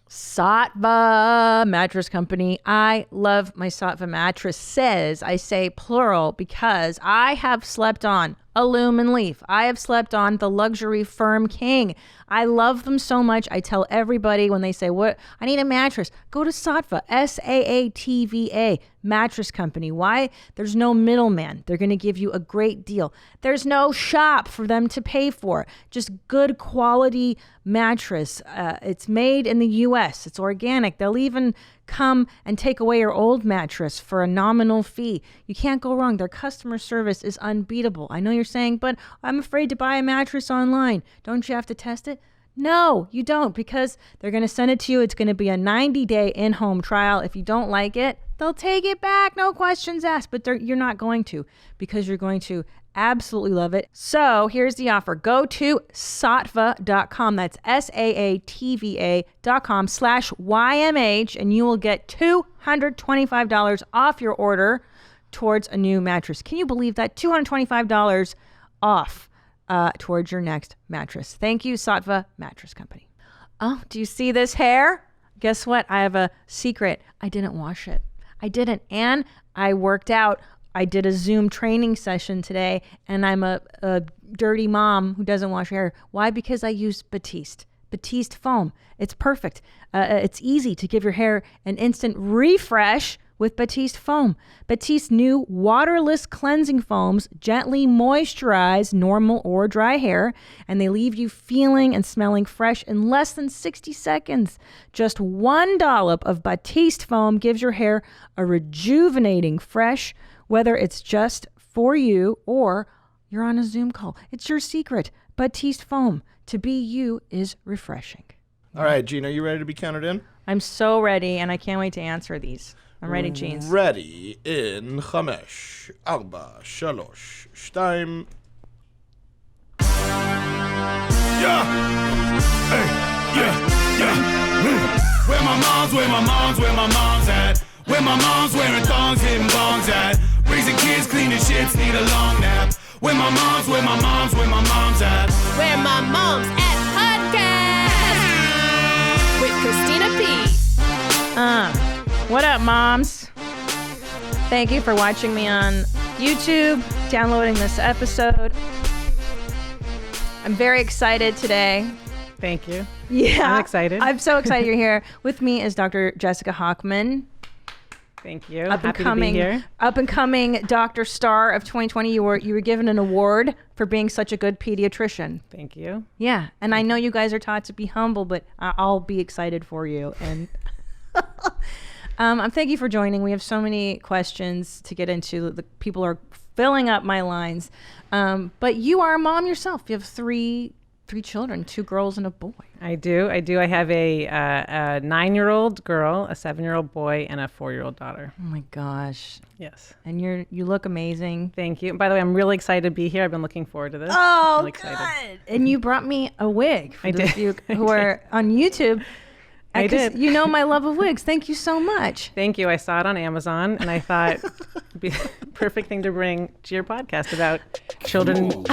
Saatva mattress company. I love my Saatva mattresses. I say plural because I have slept on a Lumen Leaf. I have slept on the luxury Firm King. I love them so much. I tell everybody when they say, "What? I need a mattress." Go to Saatva, Saatva mattress company. Why? There's no middleman. They're going to give you a great deal. There's no shop for them to pay for. Just good quality mattress. It's made in the U.S. It's organic. They'll even come and take away your old mattress for a nominal fee. You can't go wrong. Their customer service is unbeatable. I know you're saying, but I'm afraid to buy a mattress online. Don't you have to test it? No, you don't, because they're going to send it to you. It's going to be a 90-day in-home trial. If you don't like it, they'll take it back. No questions asked, but you're not going to, because you're going to absolutely love it. So here's the offer. Go to saatva.com. That's saatva.com/YMH, and you will get $225 off your order towards a new mattress. Can you believe that? $225 off towards your next mattress. Thank you, Saatva Mattress Company. Oh, do you see this hair? Guess what? I have a secret. I didn't wash it. I didn't. And I worked out. I did a Zoom training session today, and I'm a dirty mom who doesn't wash her hair. Why? Because I used Batiste foam. It's perfect. It's easy to give your hair an instant refresh with Batiste foam. Batiste's new waterless cleansing foams gently moisturize normal or dry hair, and they leave you feeling and smelling fresh in less than 60 seconds. Just one dollop of Batiste foam gives your hair a rejuvenating fresh, whether it's just for you or you're on a Zoom call. It's your secret. Batiste foam. To be you is refreshing. All right, Gina, you ready to be counted in? I'm so ready, and I can't wait to answer these. I'm ready, Jeans. Ready in 5, 4, 3, 2. Yeah. Hey, yeah. Where my mom's at? Where my mom's wearing thongs, hitting bongs at? Raising kids, cleaning shits, need a long nap. Where my mom's at? Where My Mom's At podcast with Christina P. What up, moms? Thank you for watching me on YouTube, downloading this episode. I'm very excited today. Thank you. Yeah. I'm excited. I'm so excited you're here. With me is Dr. Jessica Hochman. Thank you. Happy to be here. Up and coming Dr. Star of 2020. You were given an award for being such a good pediatrician. Thank you. Yeah. And I know you guys are taught to be humble, but I'll be excited for you. And thank you for joining. We have so many questions to get into. The people are filling up my lines. But you are a mom yourself. You have three children, 2 girls and a boy. I do. I have a 9-year-old girl, a 7-year-old boy, and a 4-year-old daughter. Oh my gosh. Yes. And you look amazing. Thank you. By the way, I'm really excited to be here. I've been looking forward to this. Oh, really excited. good. And you brought me a wig for I those did. of you who are on YouTube. I did. You know my love of wigs. Thank you so much. Thank you. I saw it on Amazon, and I thought it'd be the perfect thing to bring to your podcast about children.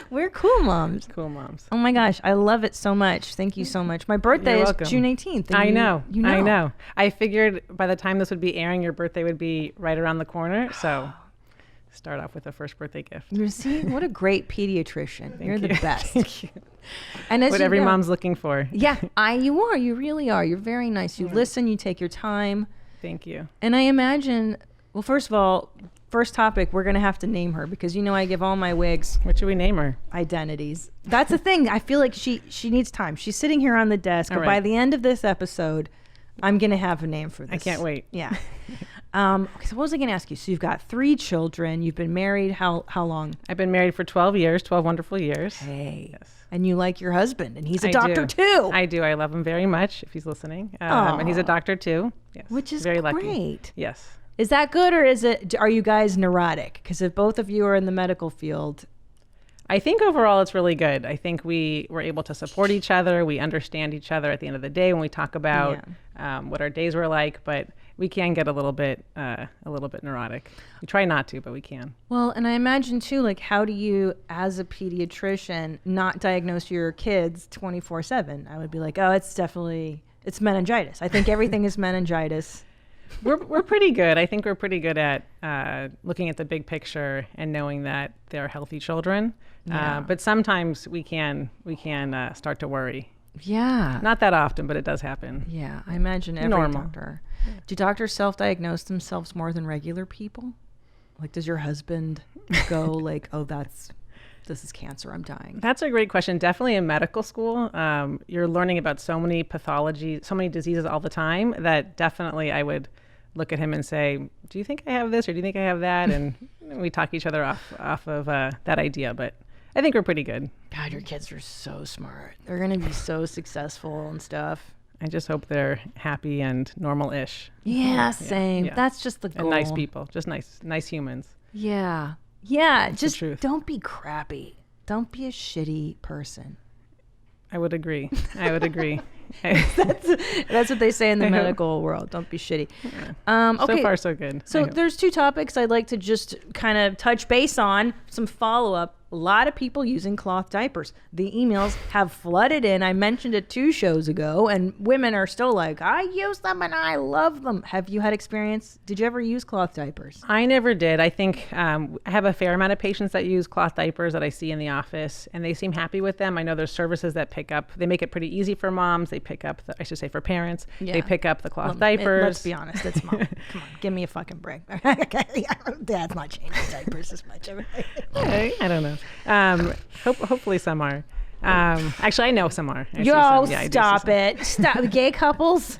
We're cool moms. Cool moms. Oh my gosh, I love it so much. Thank you so much. My birthday is June 18th. I know. I know. I figured by the time this would be airing, your birthday would be right around the corner. So start off with a first birthday gift. You see, what a great pediatrician. You're the best. Thank you. And as what every mom's looking for. Yeah, you are. You really are. You're very nice. You listen. You take your time. Thank you. And I imagine, well, first of all, first topic, we're going to have to name her because I give all my wigs. What should we name her? Identities. That's the thing. I feel like she needs time. She's sitting here on the desk, but by the end of this episode, I'm going to have a name for this. I can't wait. Yeah. Okay, so what was I going to ask you? So you've got 3 children. You've been married how long? I've been married for 12 years, 12 wonderful years. Hey. Yes. And you like your husband, and he's a doctor too. I do. I love him very much if he's listening. And he's a doctor too. Yes. Which is very great. Lucky. Yes. Is that good, or are you guys neurotic? Because if both of you are in the medical field. I think overall it's really good. I think we were able to support each other. We understand each other at the end of the day when we talk about what our days were like, but we can get a little bit neurotic. We try not to, but we can. Well, and I imagine too, like, how do you, as a pediatrician, not diagnose your kids 24/7? I would be like, oh, it's meningitis. I think everything is meningitis. We're pretty good. I think we're pretty good at looking at the big picture and knowing that they're healthy children. But sometimes we can start to worry. Yeah. Not that often, but it does happen. Yeah, I imagine every Normal. doctor. Do doctors self-diagnose themselves more than regular people? Like, does your husband go like, oh, this is cancer, I'm dying? That's a great question. Definitely in medical school, you're learning about so many pathologies, so many diseases all the time that definitely I would look at him and say, do you think I have this or do you think I have that? And we talk each other off of that idea, but I think we're pretty good. God, your kids are so smart. They're going to be so successful and stuff. I just hope they're happy and normal-ish. Yeah, same. Yeah. That's just the goal. And nice people, just nice humans. Yeah. Yeah, That's just the truth. don't be crappy. Don't be a shitty person. I would agree. That's what they say in the medical world. Don't be shitty. Yeah. Okay. So far, so good. So there's two topics I'd like to just kind of touch base on, some follow-up. A lot of people using cloth diapers. The emails have flooded in. I mentioned it 2 shows ago, and women are still like, I use them and I love them. Have you had experience? Did you ever use cloth diapers? I never did. I think I have a fair amount of patients that use cloth diapers that I see in the office, and they seem happy with them. I know there's services that they make it pretty easy for moms. They pick up, for parents. Yeah. They pick up the cloth diapers. Let's be honest, it's mom. Come on, give me a fucking break. Dad's not changing diapers as much. I don't know. Hopefully some are. Actually, I know some are. Stop it. Stop. Gay couples?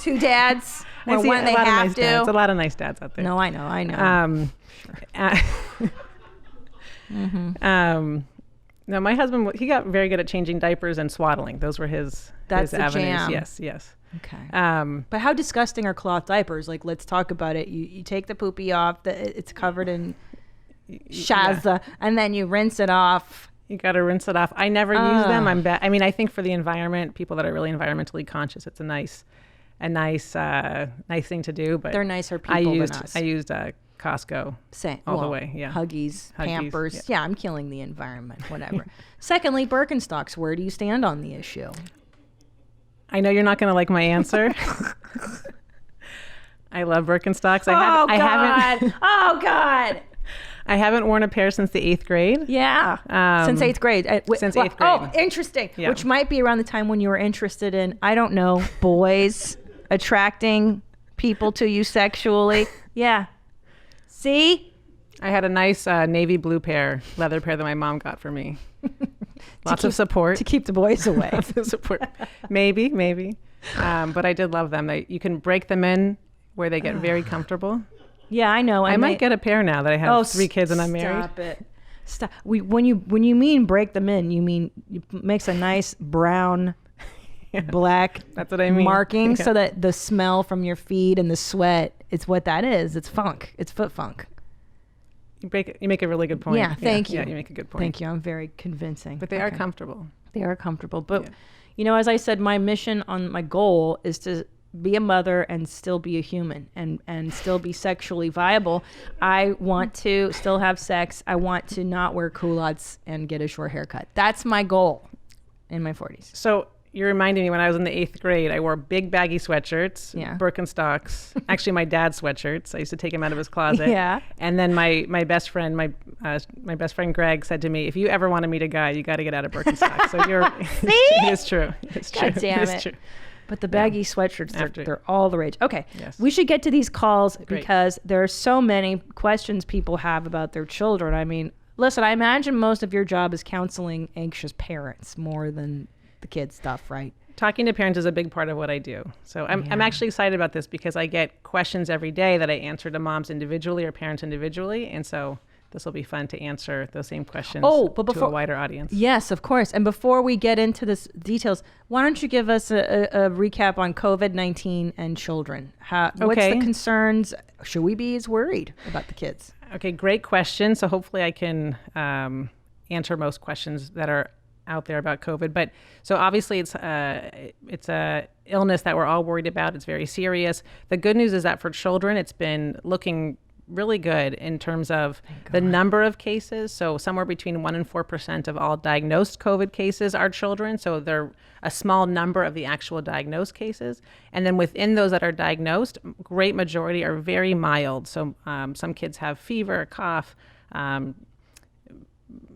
2 dads? Or when they have to? There's a lot of nice dads out there. No, I know. No, my husband, he got very good at changing diapers and swaddling. Those were his avenues. Jam. Yes. Okay. But how disgusting are cloth diapers? Like, let's talk about it. You take the poopy off. It's covered in Shazza, and then you rinse it off. You got to rinse it off. I never use them. I'm bad. I mean, I think for the environment, people that are really environmentally conscious, it's a nice thing to do. But they're nicer people than us. I used Costco the way. Yeah. Huggies, Pampers. Yeah, I'm killing the environment. Whatever. Secondly, Birkenstocks. Where do you stand on the issue? I know you're not going to like my answer. I love Birkenstocks. Oh God. I haven't worn a pair since the 8th grade. Yeah. Since 8th grade. Since 8th grade. Oh, interesting. Yeah. Which might be around the time when you were interested in, I don't know, boys attracting people to you sexually. Yeah. See? I had a nice navy blue leather pair that my mom got for me. Lots of support. To keep the boys away. Lots of support. Maybe. But I did love them. You can break them in where they get very comfortable. Yeah, I know. I might get a pair now that I have 3 kids and I'm married. Stop it. Stop. When you mean break them in, you mean it makes a nice brown, black That's what I mean. marking so that the smell from your feet and the sweat, it's what that is. It's funk. It's foot funk. You make a really good point. Yeah, thank you. Yeah, you make a good point. Thank you. I'm very convincing. But they are comfortable. They are comfortable. But, as I said, my goal is to be a mother and still be a human and still be sexually viable. I want to still have sex. I want to not wear culottes and get a short haircut. That's my goal in my 40s. So you're reminding me when I was in the 8th grade, I wore big baggy sweatshirts, Birkenstocks, actually my dad's sweatshirts. I used to take him out of his closet. Yeah. And then my best friend, my best friend Greg said to me, if you ever want to meet a guy, you got to get out of Birkenstocks. So it's true. It's true. God damn it. True. But the baggy sweatshirts, they're all the rage. Okay, yes. We should get to these calls because there are so many questions people have about their children. I mean, listen, I imagine most of your job is counseling anxious parents more than the kids stuff, right? Talking to parents is a big part of what I do. So I'm actually excited about this because I get questions every day that I answer to moms individually or parents individually. And so this will be fun to answer those same questions to a wider audience. Yes, of course. And before we get into this details, why don't you give us a recap on COVID-19 and children? What's the concerns? Should we be as worried about the kids? Okay, great question. So hopefully I can answer most questions that are out there about COVID. But so obviously it's a illness that we're all worried about. It's very serious. The good news is that for children, it's been looking really good in terms of the number of cases. So somewhere between 1% and 4% of all diagnosed COVID cases are children. So they're a small number of the actual diagnosed cases. And then within those that are diagnosed, great majority are very mild. So some kids have fever, cough.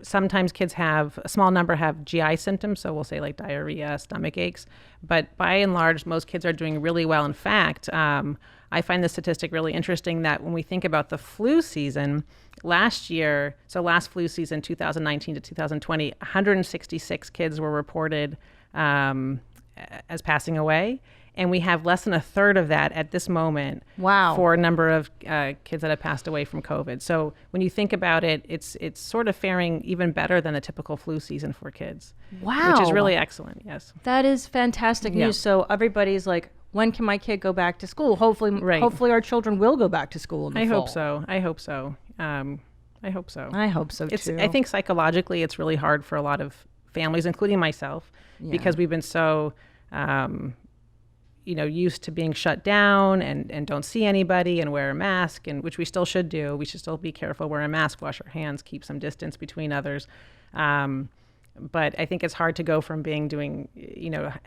Sometimes kids have, a small number have GI symptoms. So we'll say like diarrhea, stomach aches. But by and large, most kids are doing really well. In fact, I find the statistic really interesting that when we think about the flu season last year, so last flu season, 2019 to 2020, 166 kids were reported as passing away. And we have less than a third of that at this moment. Wow. For a number of kids that have passed away from COVID. So when you think about it, it's sort of faring even better than a typical flu season for kids. Wow. Which is really excellent, yes. That is fantastic news. Yeah. So everybody's like, when can my kid go back to school? Hopefully, Right. hopefully our children will go back to school in the I fall. hope so. I hope so. I hope so. I hope so too. I think psychologically it's really hard for a lot of families, including myself, because we've been so used to being shut down and don't see anybody and wear a mask, and which we still should do. We should still be careful, wear a mask, wash our hands, keep some distance between others. But I think it's hard to go from doing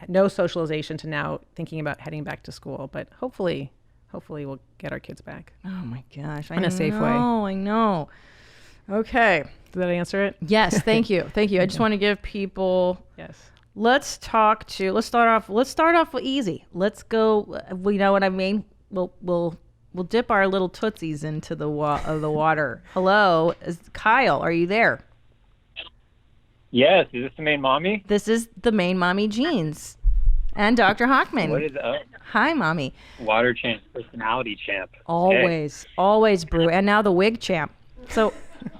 no socialization to now thinking about heading back to school. But hopefully we'll get our kids back. Oh my gosh. In a safe way. I know. Okay. Did that answer it? Yes. Thank you. Thank you. I just want to give people. Yes. Let's start off easy. Let's go. You know what I mean? We'll dip our little tootsies into the water. Hello, Kyle. Are you there? Yes. Is this the main mommy? This is the main mommy jeans, and Dr. Hochman. What is up? Hi, mommy. Water champ, personality champ. Always brew, and now the wig champ. So,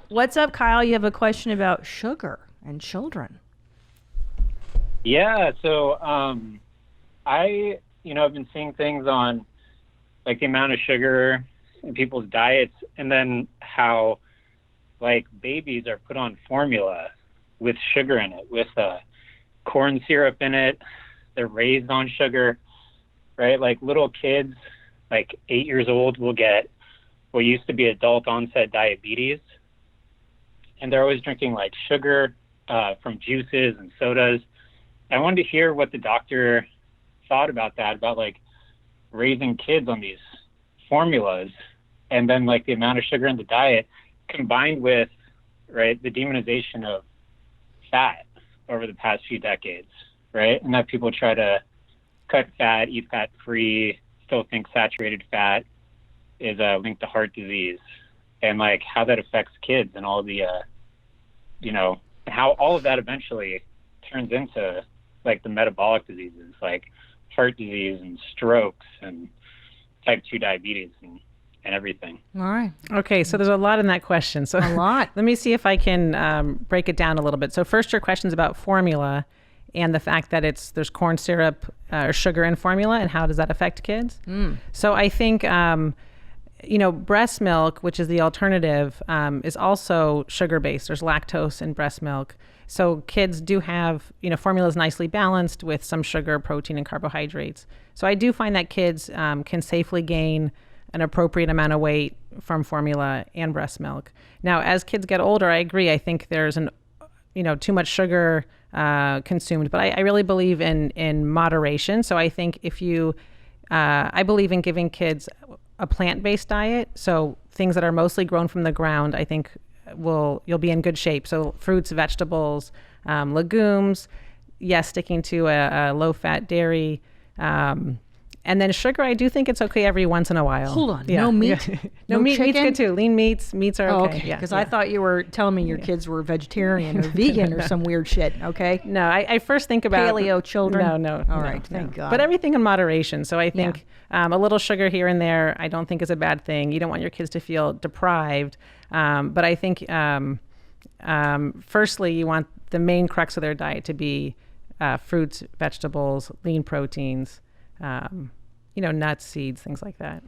what's up, Kyle? You have a question about sugar and children. Yeah, so I've been seeing things on like the amount of sugar in people's diets, and then how like babies are put on formula with sugar in it, with corn syrup in it. They're raised on sugar, right? Like little kids, like 8 years old, will get what used to be adult onset diabetes, and they're always drinking like sugar from juices and sodas. I wanted to hear what the doctor thought about that, about like raising kids on these formulas, and then like the amount of sugar in the diet combined with, right, the demonization of fat over the past few decades, right? And that people try to cut fat, eat fat free, still think saturated fat is linked to heart disease, and like how that affects kids and all the, how all of that eventually turns into like the metabolic diseases, like heart disease and strokes and type 2 diabetes and everything. All right. Okay, so there's a lot in that question. So A lot. Let me see if I can break it down a little bit. So first, your question's about formula and the fact that there's corn syrup or sugar in formula, and how does that affect kids? So I think breast milk, which is the alternative, is also sugar-based. There's lactose in breast milk. So kids do have, formula is nicely balanced with some sugar, protein, and carbohydrates. So I do find that kids can safely gain an appropriate amount of weight from formula and breast milk. Now, as kids get older, I agree. I think there's too much sugar consumed, but I really believe in moderation. So I think I believe in giving kids a plant-based diet. So things that are mostly grown from the ground, I think you'll be in good shape. So fruits, vegetables, legumes, yes, sticking to a low-fat dairy, and then sugar, I do think it's okay every once in a while. Hold on, Yeah. no meat? No meat, meat's chicken? good too. Lean meats are okay. Okay, Yeah, because yeah. I thought you were telling me your kids were vegetarian or vegan or some weird shit, okay? No, I first think about Paleo children? No. All no, right, no. thank God. But everything in moderation. So I think a little sugar here and there, I don't think is a bad thing. You don't want your kids to feel deprived. But I think, firstly, you want the main crux of their diet to be fruits, vegetables, lean proteins, nuts, seeds, things like that.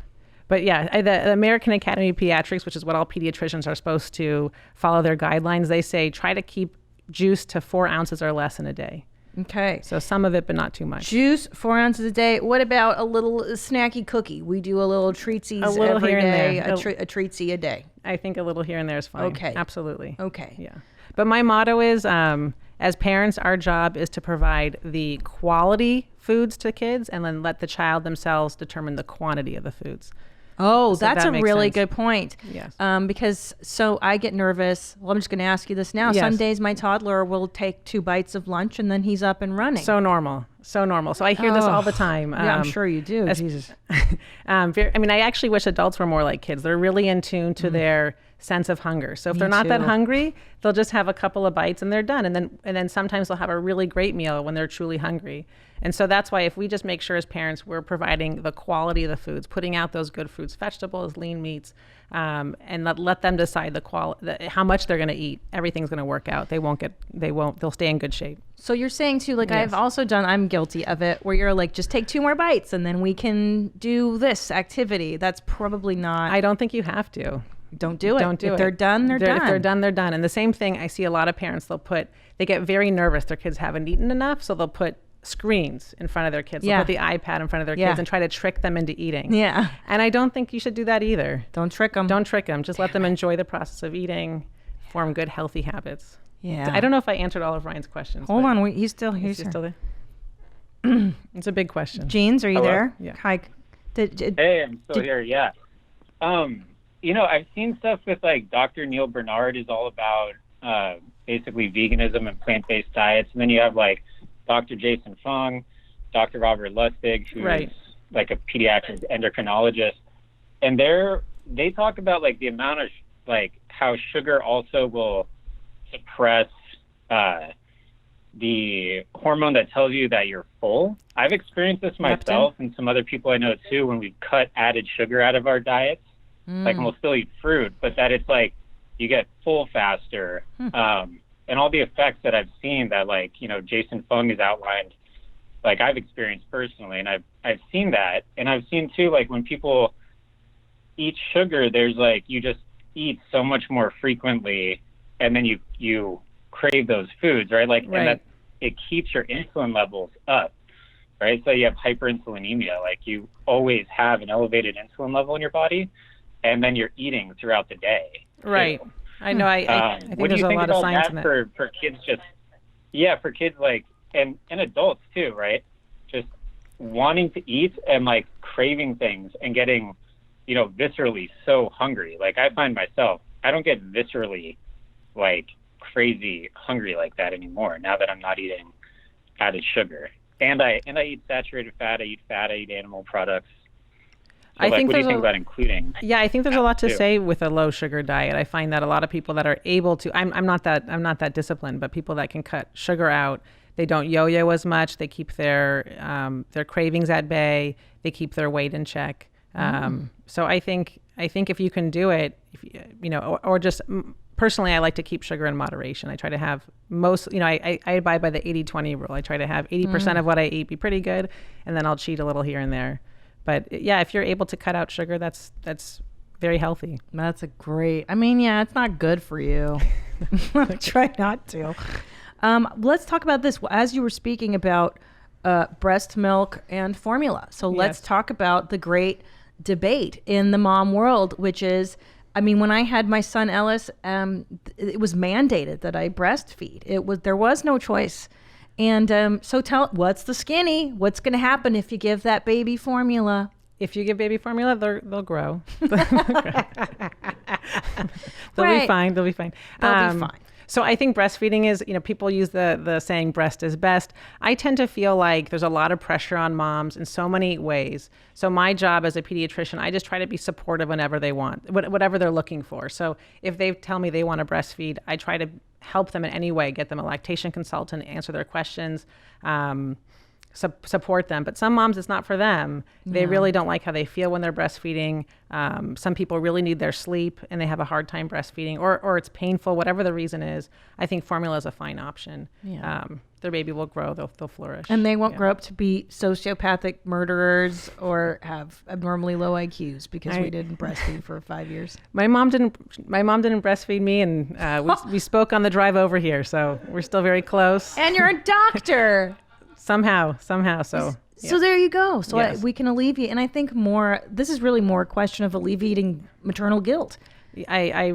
But yeah, the American Academy of Pediatrics, which is what all pediatricians are supposed to follow their guidelines, they say try to keep juice to 4 ounces or less in a day. Okay. So some of it, but not too much. Juice, 4 ounces a day. What about a little snacky cookie? We do a little treatsies every here and day, there. a treatsy a day. I think a little here and there is fine. Okay. Absolutely. Okay. Yeah. But my motto is, as parents, our job is to provide the quality foods to kids and then let the child themselves determine the quantity of the foods. Oh, So that's that a makes really sense. good point. Yes. Because so I get nervous. Well, I'm just going to ask you this now. Yes. Some days my toddler will take 2 bites of lunch and then he's up and running. So normal. So normal. So I hear this all the time. Yeah, I'm sure you do. as- Jesus. I mean, I actually wish adults were more like kids. They're really in tune to their sense of hunger. So if they're not that too. hungry, they'll just have a couple of bites and they're done. And then sometimes they'll have a really great meal when they're truly hungry. And so that's why if we just make sure as parents we're providing the quality of the foods, putting out those good fruits, vegetables, lean meats, and let them decide how much they're going to eat. Everything's going to work out. They'll stay in good shape. So you're saying too, like Yes. I'm guilty of it, where you're like, just take 2 more bites and then we can do this activity. That's probably not. I don't think you have to. Don't do it. Don't do if it. they're done, they're done. If they're done, they're done. And the same thing, I see a lot of parents, they get very nervous. Their kids haven't eaten enough, so they'll put screens in front of their kids. They'll Yeah. put the iPad in front of their Yeah. kids and try to trick them into eating. Yeah. And I don't think you should do that either. Don't trick them. Don't trick them. Just let them enjoy the process of eating, form good, healthy habits. Yeah. I don't know if I answered all of Ryan's questions. Hold but on. He's still here. Is he still there? It's a big question. Jeans, are you Hello? there? Yeah. Hi. Hey, I'm still here. Yeah. I've seen stuff with like Dr. Neil Bernard is all about basically veganism and plant-based diets, and then you have like Dr. Jason Fung, Dr. Robert Lustig, who's Right. like a pediatric endocrinologist, and they talk about like the amount of like how sugar also will suppress the hormone that tells you that you're full. I've experienced this myself and some other people I know too when we cut added sugar out of our diets. Like, and we'll still eat fruit, but that it's like you get full faster. And all the effects that I've seen that like, Jason Fung has outlined, like I've experienced personally, and I've seen that. And I've seen too, like when people eat sugar, there's like, you just eat so much more frequently and then you crave those foods, right? Like, Right. and that it keeps your insulin levels up, right? So you have hyperinsulinemia, like you always have an elevated insulin level in your body, and then you're eating throughout the day. Right. too. I know. I think What do there's you a think lot of about science that in that. for kids? For kids like and adults too, right? Just wanting to eat and like craving things and getting, viscerally so hungry. Like I find myself, I don't get viscerally like crazy hungry like that anymore now that I'm not eating added sugar. And I eat saturated fat. I eat animal products. So, I think what do you there's think about including? Yeah, I think there's a lot to too. say with a low sugar diet. I find that a lot of people that are able to, I'm not that disciplined, but people that can cut sugar out, they don't yo-yo as much. They keep their cravings at bay. They keep their weight in check. So I think if you can do it, or just personally, I like to keep sugar in moderation. I try to have I abide by the 80-20 rule. I try to have 80% of what I eat be pretty good, and then I'll cheat a little here and there. But yeah, if you're able to cut out sugar, that's very healthy. That's it's not good for you. Try not to. Let's talk about this. As you were speaking about breast milk and formula. So let's Yes. talk about the great debate in the mom world, which is, when I had my son Ellis, it was mandated that I breastfeed. There was no choice. And so what's the skinny? What's going to happen if you give that baby formula? If you give baby formula, they'll grow. They'll Right. be fine. They'll be fine. They'll be fine. So I think breastfeeding is, people use the saying breast is best. I tend to feel like there's a lot of pressure on moms in so many ways. So my job as a pediatrician, I just try to be supportive whenever they want, whatever they're looking for. So if they tell me they want to breastfeed, I try to help them in any way, get them a lactation consultant, answer their questions. support them. But some moms, it's not for them. They really don't like how they feel when they're breastfeeding. Some people really need their sleep and they have a hard time breastfeeding, or it's painful, whatever the reason is. I think formula is a fine option. Their baby will grow, they'll flourish. And they won't grow up to be sociopathic murderers or have abnormally low IQs because we didn't breastfeed for 5 years. My mom didn't breastfeed me, and we spoke on the drive over here, so we're still very close. And you're a doctor. Somehow. So there you go. So Yes. we can alleviate. And I think this is really more a question of alleviating maternal guilt. I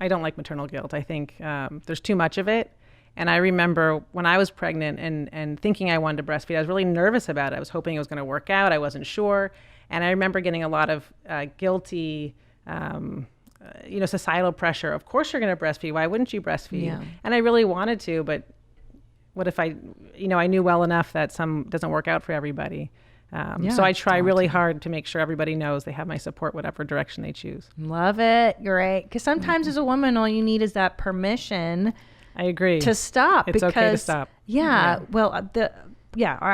don't like maternal guilt. I think there's too much of it. And I remember when I was pregnant and thinking I wanted to breastfeed, I was really nervous about it. I was hoping it was going to work out. I wasn't sure. And I remember getting a lot of guilty, societal pressure. Of course you're going to breastfeed. Why wouldn't you breastfeed? Yeah. And I really wanted to, but what if I knew well enough that some doesn't work out for everybody. So I try really hard to make sure everybody knows they have my support, whatever direction they choose. Love it. Great. Because sometimes as a woman, all you need is that permission. I agree. To stop. It's okay to stop. Yeah. Well, I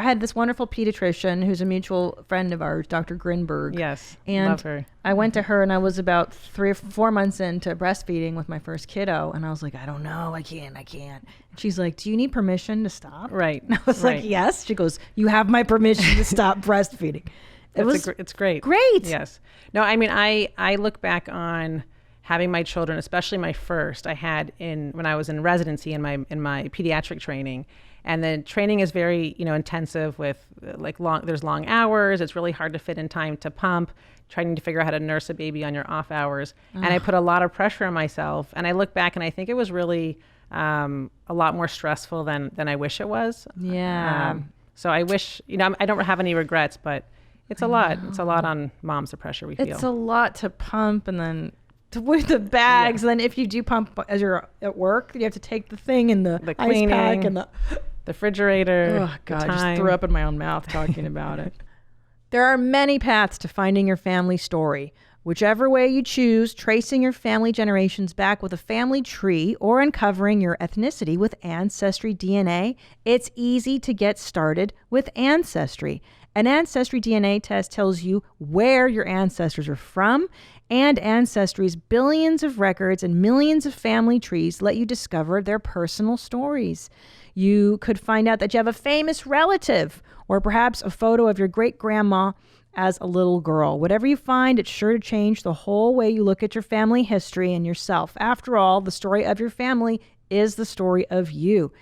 had this wonderful pediatrician who's a mutual friend of ours, Dr. Grinberg. Yes. And love her. I went to her and I was about 3 or 4 months into breastfeeding with my first kiddo. And I was like, I don't know. I can't. And she's like, do you need permission to stop? Right. And I was like, yes. She goes, you have my permission to stop breastfeeding. It's great. Great. Yes. No, I mean, I look back on having my children, especially my first, I had when I was in residency in my pediatric training. And the training is very, intensive with there's long hours. It's really hard to fit in time to pump, trying to figure out how to nurse a baby on your off hours. And I put a lot of pressure on myself. And I look back and I think it was really a lot more stressful than I wish it was. Yeah. So I wish, I don't have any regrets, but it's a lot. It's a lot on moms, the pressure we feel. It's a lot to pump and then with the bags. Yeah. Then if you do pump as you're at work, you have to take the thing and the cleaning, ice pack and the refrigerator. Oh God, I just threw up in my own mouth talking about it. There are many paths to finding your family story. Whichever way you choose, tracing your family generations back with a family tree or uncovering your ethnicity with Ancestry DNA, it's easy to get started with Ancestry. An Ancestry DNA test tells you where your ancestors are from, and Ancestry's billions of records and millions of family trees let you discover their personal stories. You could find out that you have a famous relative, or perhaps a photo of your great-grandma as a little girl. Whatever you find, it's sure to change the whole way you look at your family history and yourself. After all, the story of your family is the story of you.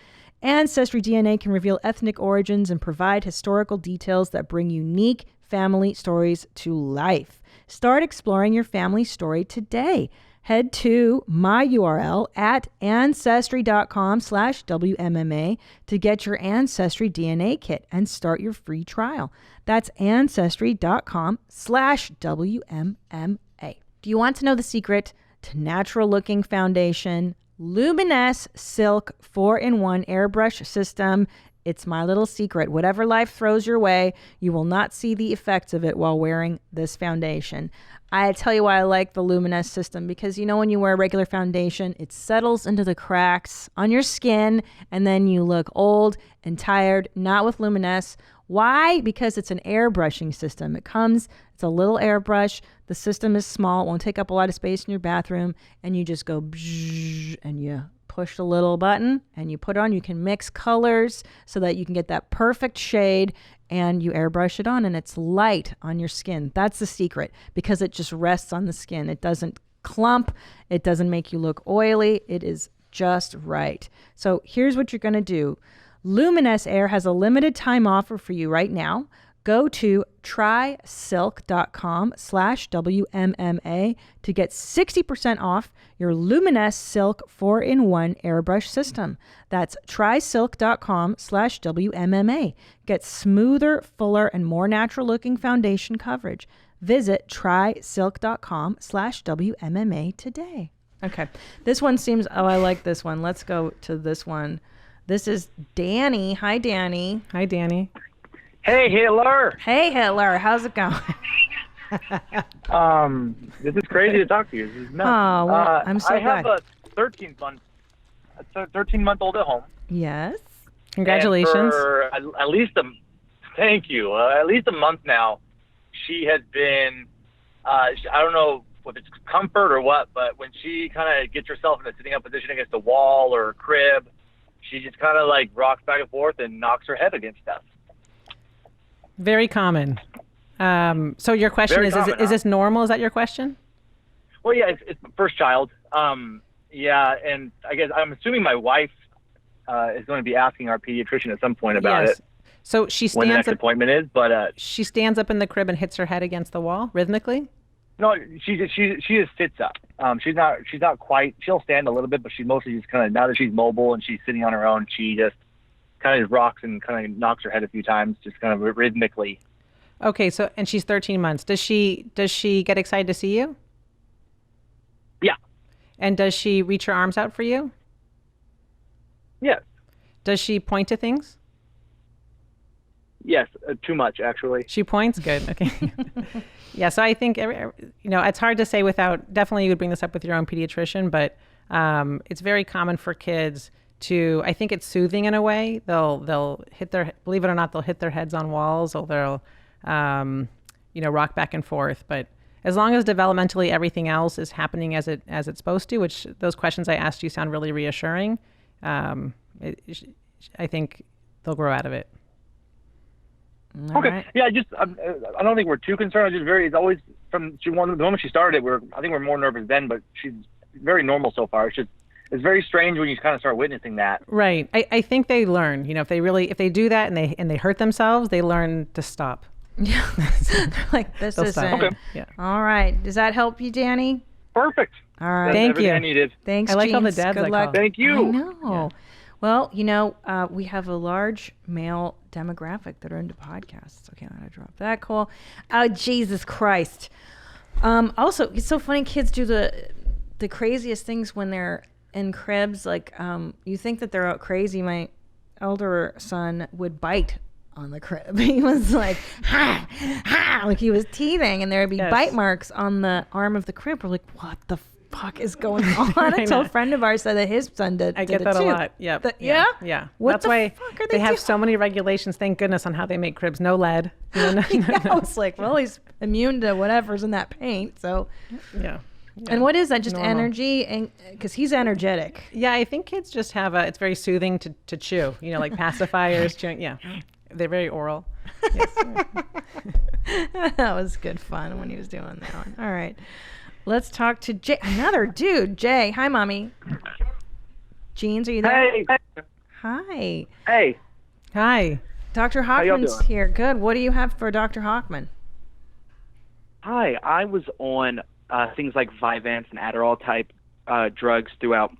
Ancestry DNA can reveal ethnic origins and provide historical details that bring unique family stories to life. Start exploring your family story today. Head to my URL at ancestry.com/WMMA to get your Ancestry DNA kit and start your free trial. That's ancestry.com/WMMA. Do you want to know the secret to natural looking foundation? Luminess Silk 4-in-1 airbrush system. It's my little secret. Whatever life throws your way, you will not see the effects of it while wearing this foundation. I tell you why I like the Luminess system, because when you wear a regular foundation, it settles into the cracks on your skin and then you look old and tired. Not with Luminess. Why? Because it's an airbrushing system. It's a little airbrush. The system is small. It won't take up a lot of space in your bathroom. And you just go bzzz, and you push the little button and you put it on. You can mix colors so that you can get that perfect shade, and you airbrush it on and it's light on your skin. That's the secret, because it just rests on the skin. It doesn't clump. It doesn't make you look oily. It is just right. So here's what you're going to do. Luminess Air has a limited time offer for you right now. Go to trysilk.com/WMMA to get 60% off your Luminess Silk 4-in-1 airbrush system. That's trysilk.com/WMMA. Get smoother, fuller, and more natural looking foundation coverage. Visit trysilk.com/WMMA today. Okay. This one seems, I like this one. Let's go to this one. This is Danny. Hi, Danny. Hi, Danny. Hey, Hitler. Hey, Hitler. How's it going? This is crazy to talk to you. This is nuts. Oh, well, I'm so I glad. have a 13-month-old at home. Yes. Congratulations. And for at least thank you. At least a month now, she has been, I don't know if it's comfort or what, but when she kind of gets herself in a sitting up position against a wall or a crib, she just kind of like rocks back and forth and knocks her head against stuff. Very common. So your question is this normal? Is that your question? Well, yeah, it's first child. Yeah, and I guess I'm assuming my wife is going to be asking our pediatrician at some point about it. So she stands when the next appointment is, but she stands up in the crib and hits her head against the wall rhythmically. No, she just sits up. She's not quite. She'll stand a little bit, but she mostly just kind of, now that she's mobile and she's sitting on her own, she just kind of rocks and kind of knocks her head a few times, just kind of rhythmically. Okay, so and she's 13 months. Does she get excited to see you? Yeah. And does she reach her arms out for you? Yes. Does she point to things? Yes, too much actually. She points? Good. Okay. Yeah, so I think, it's hard to say without, definitely you would bring this up with your own pediatrician, but it's very common for kids to, I think it's soothing in a way. They'll hit believe it or not, they'll hit their heads on walls, or they'll, rock back and forth. But as long as developmentally everything else is happening as it's supposed to, which those questions I asked you sound really reassuring, I think they'll grow out of it. Okay. Right. Yeah, I don't think we're too concerned. It's always the moment she started it, I think we're more nervous then, but she's very normal so far. It's very strange when you kind of start witnessing that. Right. I think they learn, if they do that and they hurt themselves, they learn to stop. Yeah. They're like, this isn't. Okay. Yeah. All right. Does that help you, Danny? Perfect. All right. That's Thank everything you. I needed. Thanks, I like all the Jeans. dads Good I luck. call. Thank you. I know. Well, we have a large male demographic that are into podcasts. Okay, I'm going to drop that. Cool. Oh, Jesus Christ. Also, it's so funny. Kids do the craziest things when they're in cribs. Like, you think that they're out crazy. My elder son would bite on the crib. He was like, ha, ha, like he was teething, and there would be bite marks on the arm of the crib. We're like, what the fuck is going on? Until a friend of ours said that his son did. I get that a lot. Yep. Yeah. Yeah. What That's the why fuck are they have doing? so many regulations. Thank goodness on how they make cribs. No lead. Yeah, it's like, well, he's immune to whatever's in that paint. So, Yeah. and what is that? Just Normal. energy, and because he's energetic. Yeah, I think kids just have it's very soothing to chew. Like pacifiers. Chewing. Yeah, they're very oral. Yes. That was good fun when he was doing that one. All right, let's talk to Jay. Another dude, Jay. Hi, mommy. Jeans, are you there? Hey. Hi, Hey. Hi. Dr. y'all Hochman's doing? here. Good. What do you have for Dr. Hochman? Hi, I was on things like Vyvanse and Adderall type drugs throughout,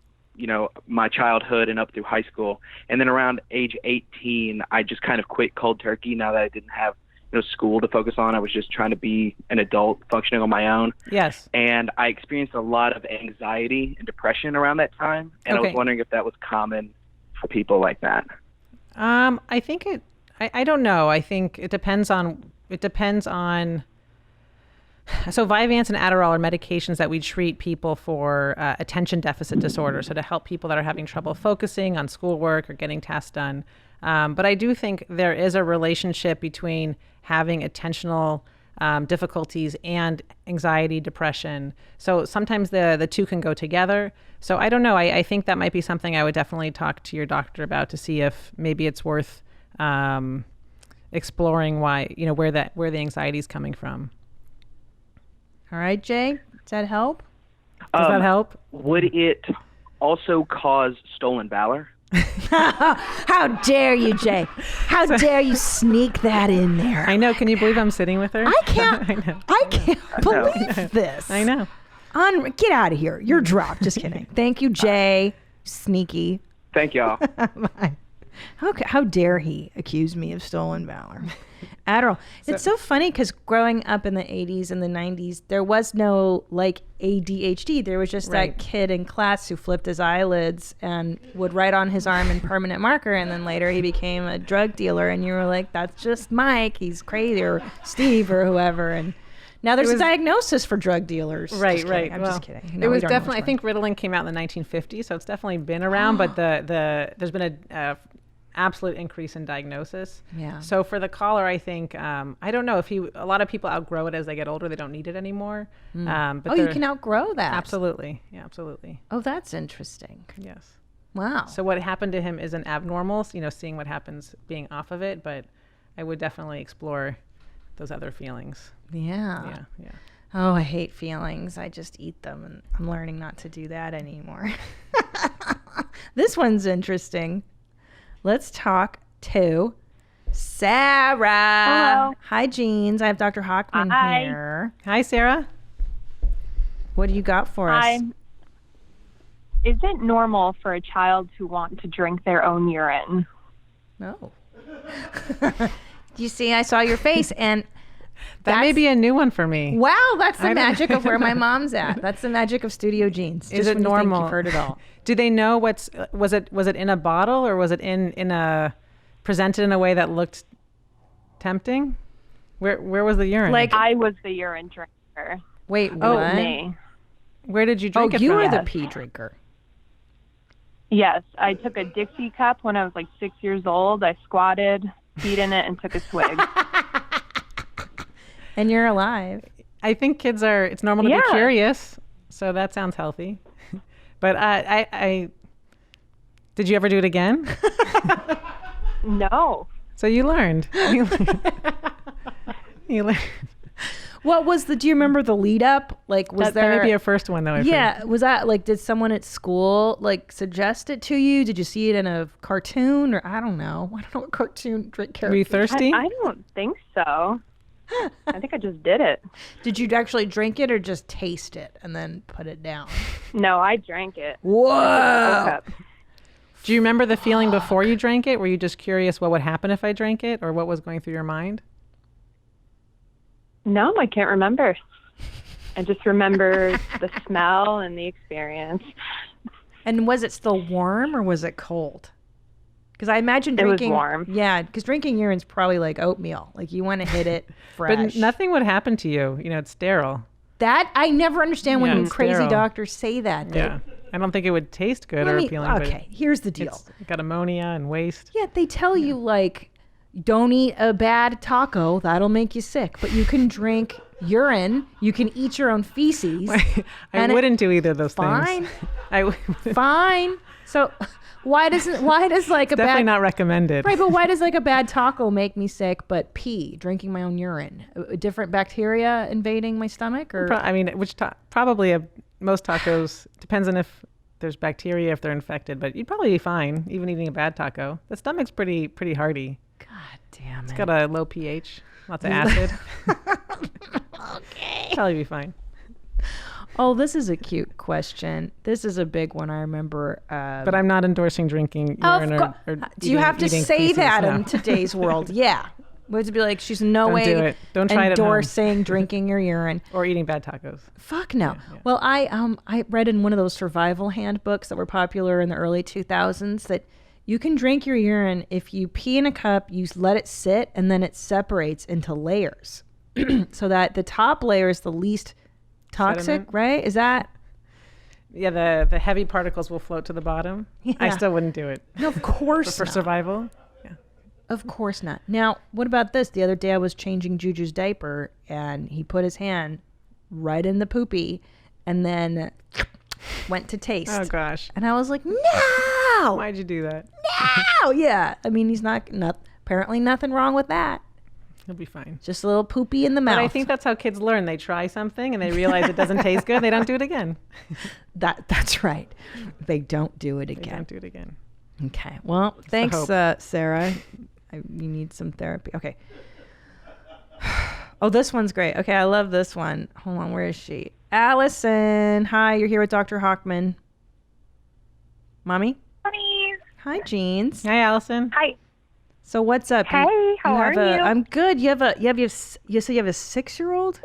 my childhood and up through high school. And then around age 18, I just kind of quit cold turkey now that I didn't have, school to focus on. I was just trying to be an adult functioning on my own. Yes. And I experienced a lot of anxiety and depression around that time. And I was wondering if that was common for people like that. I think I don't know. I think it depends on, so Vyvanse and Adderall are medications that we treat people for attention deficit disorder. So to help people that are having trouble focusing on schoolwork or getting tasks done. But I do think there is a relationship between having attentional difficulties and anxiety, depression. So sometimes the two can go together. So I don't know. I think that might be something I would definitely talk to your doctor about to see if maybe it's worth exploring why, where the anxiety is coming from. All right, Jay. Does that help? Does that help? Would it also cause stolen valor? How dare you, Jay? How dare you sneak that in there? I know. Can you believe I'm sitting with her? I can't. I can't know. believe this. I know. Get out of here. You're dropped. Just kidding. Thank you, Jay. Sneaky. Thank y'all. Bye. How dare he accuse me of stolen valor? Adderall. It's so funny because growing up in the 80s and the 90s, there was no ADHD. There was just that kid in class who flipped his eyelids and would write on his arm in permanent marker. And then later he became a drug dealer. And you were like, that's just Mike. He's crazy, or Steve or whoever. And now there's a diagnosis for drug dealers. Right. I'm just kidding. It was definitely, I think Ritalin came out in the 1950s. So it's definitely been around. But there's been absolute increase in diagnosis. Yeah. So for the collar, I think, I don't know if a lot of people outgrow it as they get older. They don't need it anymore. But Oh, you can outgrow that. Absolutely. Yeah, absolutely. Oh, that's interesting. Yes. Wow. So what happened to him isn't abnormal, seeing what happens being off of it, but I would definitely explore those other feelings. Yeah. Yeah. Oh, I hate feelings. I just eat them, and I'm learning not to do that anymore. This one's interesting. Let's talk to Sarah. Hello. Hi, Jeans. I have Dr. Hochman Hi. here. Hi, Sarah. What do you got for us? Is it normal for a child to want to drink their own urine? No. You see, I saw your face, and That may be a new one for me. wow, that's the magic of Where My Mom's At. That's the magic of Studio Jeans. Is Just it when you think normal? you've heard it all. Do they know was it in a bottle, or was it in a presented in a way that looked tempting? Where was the urine? Like- I was the urine drinker. Wait, It was what? me. where did you Oh, drink it you from? were the pee drinker. Yes, I took a Dixie cup when I was like 6 years old. I squatted, peed in it, and took a swig. And you're alive. I think it's normal to be Yeah. curious, so that sounds healthy. But I did you ever do it again? No. So you learned. You learned. What was do you remember the lead up? Like, was That there? may be your first one, though. I've heard. Yeah, was that like, did someone at school like suggest it to you? Did you see it in a cartoon, or I don't know. I don't know what cartoon drink Were you character. thirsty? I don't think so. I think I just did it. Did you actually drink it or just taste it and then put it down? No, I drank it. Whoa! Cup. Do you remember the feeling before you drank it? Were you just curious what would happen if I drank it, or what was going through your mind? No, I can't remember. I just remember the smell and the experience. And was it still warm or was it cold? Because I imagine It was drinking. warm. Yeah, because drinking urine's probably like oatmeal. Like you want to hit it fresh. But nothing would happen to you. It's sterile. That I never understand when Yeah, you it's crazy sterile. doctors say that. Yeah. I don't think it would taste good or appealing. Okay, here's the deal. It's got ammonia and waste. Yeah, they tell you like, don't eat a bad taco. That'll make you sick. But you can drink urine. You can eat your own feces. I And wouldn't do either of those Fine. things. Fine. So why does like a Definitely bad not recommended. right? But why does like a bad taco make me sick? But drinking my own urine, a different bacteria invading my stomach, or Probably most tacos, depends on if there's bacteria, if they're infected, but you'd probably be fine even eating a bad taco. The stomach's pretty hardy. God damn It's it. got a low pH, lots of acid. Okay. Probably be fine. Oh, this is a cute question. This is a big one. I remember. But I'm not endorsing drinking Of urine cour- or Do you have to eating say feces, that no. in today's world? Yeah. We have to be like, she's in no Don't way do it. Don't try it at home. endorsing drinking your urine. Or eating bad tacos. Fuck no. Well, I read in one of those survival handbooks that were popular in the early 2000s that you can drink your urine if you pee in a cup, you let it sit, and then it separates into layers. So that the top layer is the least toxic, Sediment. right? Is that? Yeah, the heavy particles will float to the bottom. I Yeah. still wouldn't do it. No, of course For not. survival. Of course not. Now, what about this? The other day I was changing Juju's diaper and he put his hand right in the poopy and then went to taste. Oh gosh. And I was like, no! Why'd you do that? No! Yeah. I mean, he's not apparently nothing wrong with that. He'll be fine. Just a little poopy in the mouth. But I think that's how kids learn. They try something and they realize it doesn't taste good. They don't do it again. that's right. They don't do it They again. don't do it again. Okay. Well, thanks, hope. Sarah. You need some therapy. Okay. Oh, this one's great. Okay, I love this one. Hold on, where is she? Allison. Hi, you're here with Dr. Hochman. Mommy? Honey. Hi, Jeans. Hi, Allison. Hi. So what's up? Hey, how are you? I'm good. You said you have a 6-year-old?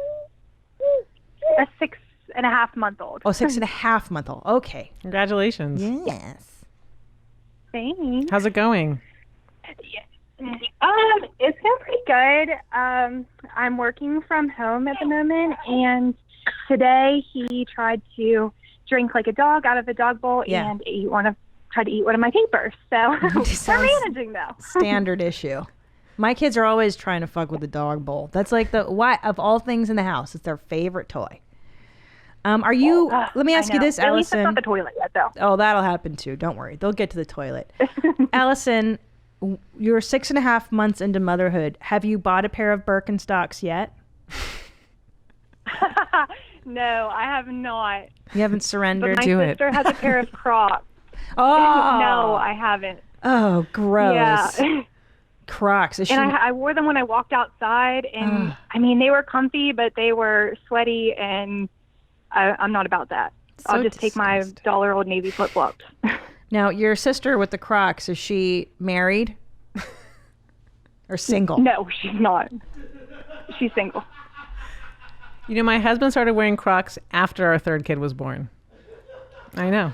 A 6.5-month-old. Oh, 6.5-month-old. Okay. Congratulations. Yes. Thanks. How's it going? It's been pretty good. I'm working from home at the moment, and today he tried to drink like a dog out of a dog bowl Yeah. and tried to eat one of my papers. So we're Sounds managing though. standard issue. My kids are always trying to fuck with the dog bowl. That's like why of all things in the house, it's their favorite toy. Are you? Let me ask you this, At least it's Allison. not the toilet yet, though. Oh, that'll happen too. Don't worry. They'll get to the toilet. Allison, you're 6.5 months into motherhood. Have you bought a pair of Birkenstocks yet? No, I have not. You haven't surrendered But my to it. sister has a pair of Crocs. Oh. No, I haven't. Oh, gross. Yeah. Crocs. Is she... And I wore them when I walked outside, and I mean, they were comfy, but they were sweaty, and I'm not about that. So I'll just take my $1 Old Navy flip-flops. Now, your sister with the Crocs, is she married or single? No, she's not. She's single. You know, my husband started wearing Crocs after our third kid was born. I know.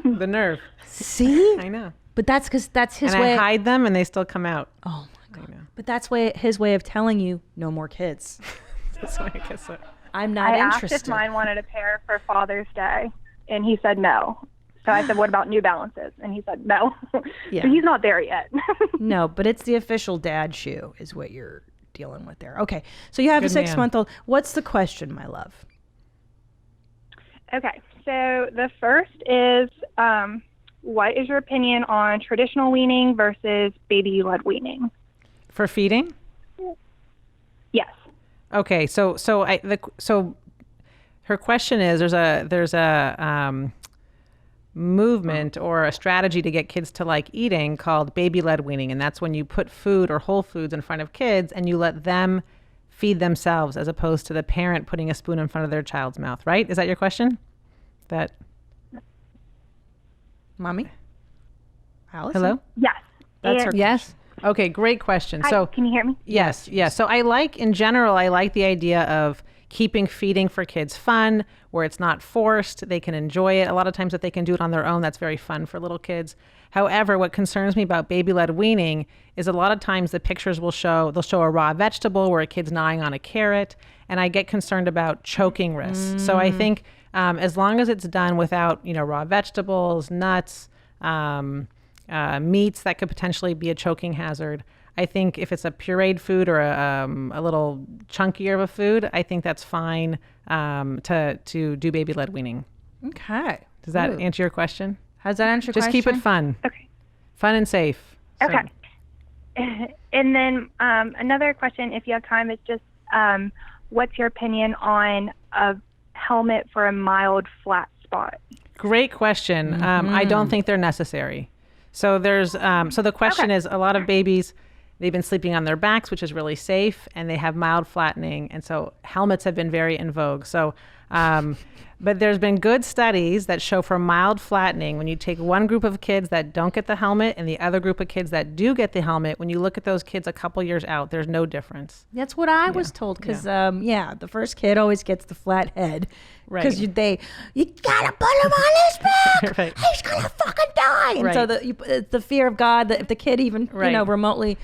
The nerve. See? I know. But that's because that's his and way. I hide them and they still come out. Oh my God. But that's his way of telling you no more kids. That's why I guess so. I'm not I interested. asked if mine wanted a pair for Father's Day, and he said no. So I said, what about New Balances? And he said no. Yeah. So he's not there yet. No, but it's the official dad shoe is what you're dealing with there. Okay. So you have Good a man. 6-month-old. What's the question, my love? Okay, so the first is, what is your opinion on traditional weaning versus baby-led weaning? For feeding? Yes. Okay, so her question is there's a movement or a strategy to get kids to like eating called baby-led weaning, and that's when you put food or whole foods in front of kids and you let them feed themselves as opposed to the parent putting a spoon in front of their child's mouth, right? Is that your question? That Mommy? Allison? Hello? Yes. That's And- her. Yes. Okay, great question. Hi, So can you hear me? yes. So in general, I like the idea of keeping feeding for kids fun, where it's not forced. They can enjoy it. A lot of times if they can do it on their own, that's very fun for little kids. However, what concerns me about baby-led weaning is a lot of times the pictures they'll show a raw vegetable where a kid's gnawing on a carrot, and I get concerned about choking risks. So I think as long as it's done without, raw vegetables, nuts, meats that could potentially be a choking hazard. I think if it's a pureed food or a little chunkier of a food, I think that's fine to do baby-led weaning. Okay. Does that answer your question? How does that answer your Just question? keep it fun. Okay. Fun and safe. So- Okay. And then another question, if you have time, is just what's your opinion on a helmet for a mild flat spot? Great question. I don't think they're necessary. So the question is, a lot of babies, they've been sleeping on their backs, which is really safe, and they have mild flattening. And so helmets have been very in vogue. So, but there's been good studies that show for mild flattening, when you take one group of kids that don't get the helmet and the other group of kids that do get the helmet, when you look at those kids a couple years out, there's no difference. That's what I was told because, the first kid always gets the flat head. Right. Because you gotta put him on his back. Right. He's gonna fucking die. And so Right. the fear of God that if the kid even remotely,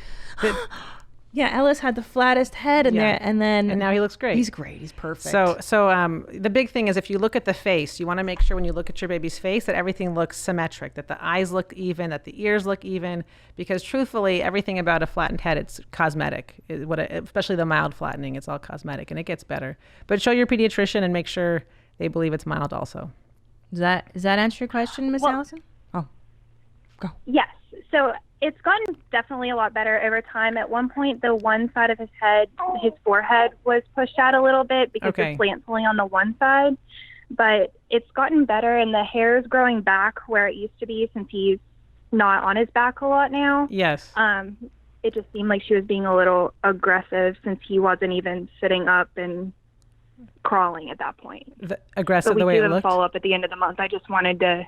Ellis had the flattest head in there, and now he looks great. He's great. He's perfect. So the big thing is if you look at the face, you want to make sure when you look at your baby's face that everything looks symmetric, that the eyes look even, that the ears look even, because truthfully, everything about a flattened head, it's cosmetic. Especially the mild flattening, it's all cosmetic, and it gets better. But show your pediatrician and make sure they believe it's mild also. Does that answer your question, Miss Allison? Oh, go. Yes. So it's gotten definitely a lot better over time. At one point, the one side of his head, his forehead, was pushed out a little bit because the slant's only on the one side. But it's gotten better, and the hair is growing back where it used to be since he's not on his back a lot now. Yes. It just seemed like she was being a little aggressive since he wasn't even sitting up and crawling at that point. Aggressive but the way we it do have a looked? follow-up at the end of the month. I just wanted to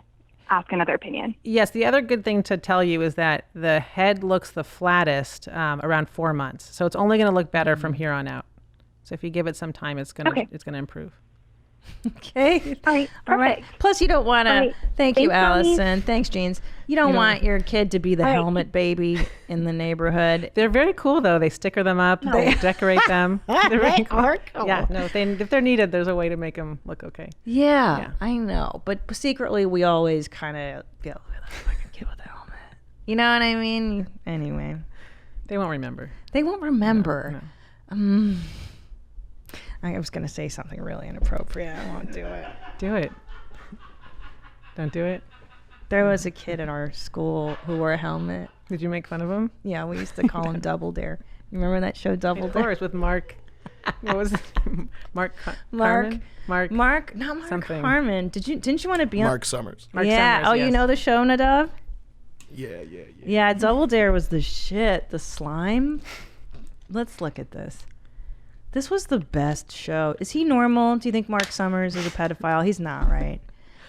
ask another opinion. Yes, the other good thing to tell you is that the head looks the flattest around 4 months. So it's only going to look better from here on out. So if you give it some time, it's going to improve. Okay. All right. Perfect. Plus, you don't want to. Right. Thank you, Thanks, Mommy. Allison. Thanks, Jeans. You don't want your kid to be the helmet baby in the neighborhood. They're very cool, though. They sticker them up. They decorate them. They're very cool. are cool. Yeah, no, if they're needed, there's a way to make them look okay. Yeah, I know. But secretly, we always kind of go, who the fucking kid with a helmet. You know what I mean? Anyway. They won't remember. They won't remember. No. I was going to say something really inappropriate. I won't do it. Do it. Don't do it. There was a kid at our school who wore a helmet. Did you make fun of him? Yeah, we used to call him Double Dare. You remember that show, Double Dare? Of course, with Mark. What was it? Mark. Not Mark something. Harmon. Didn't you want to be on? Mark Summers. Mark Summers, yes. You know the show, Nadav? Yeah. Yeah, Double Dare was the shit. The slime. Let's look at this. This was the best show. Is he normal? Do you think Mark Summers is a pedophile? He's not, right?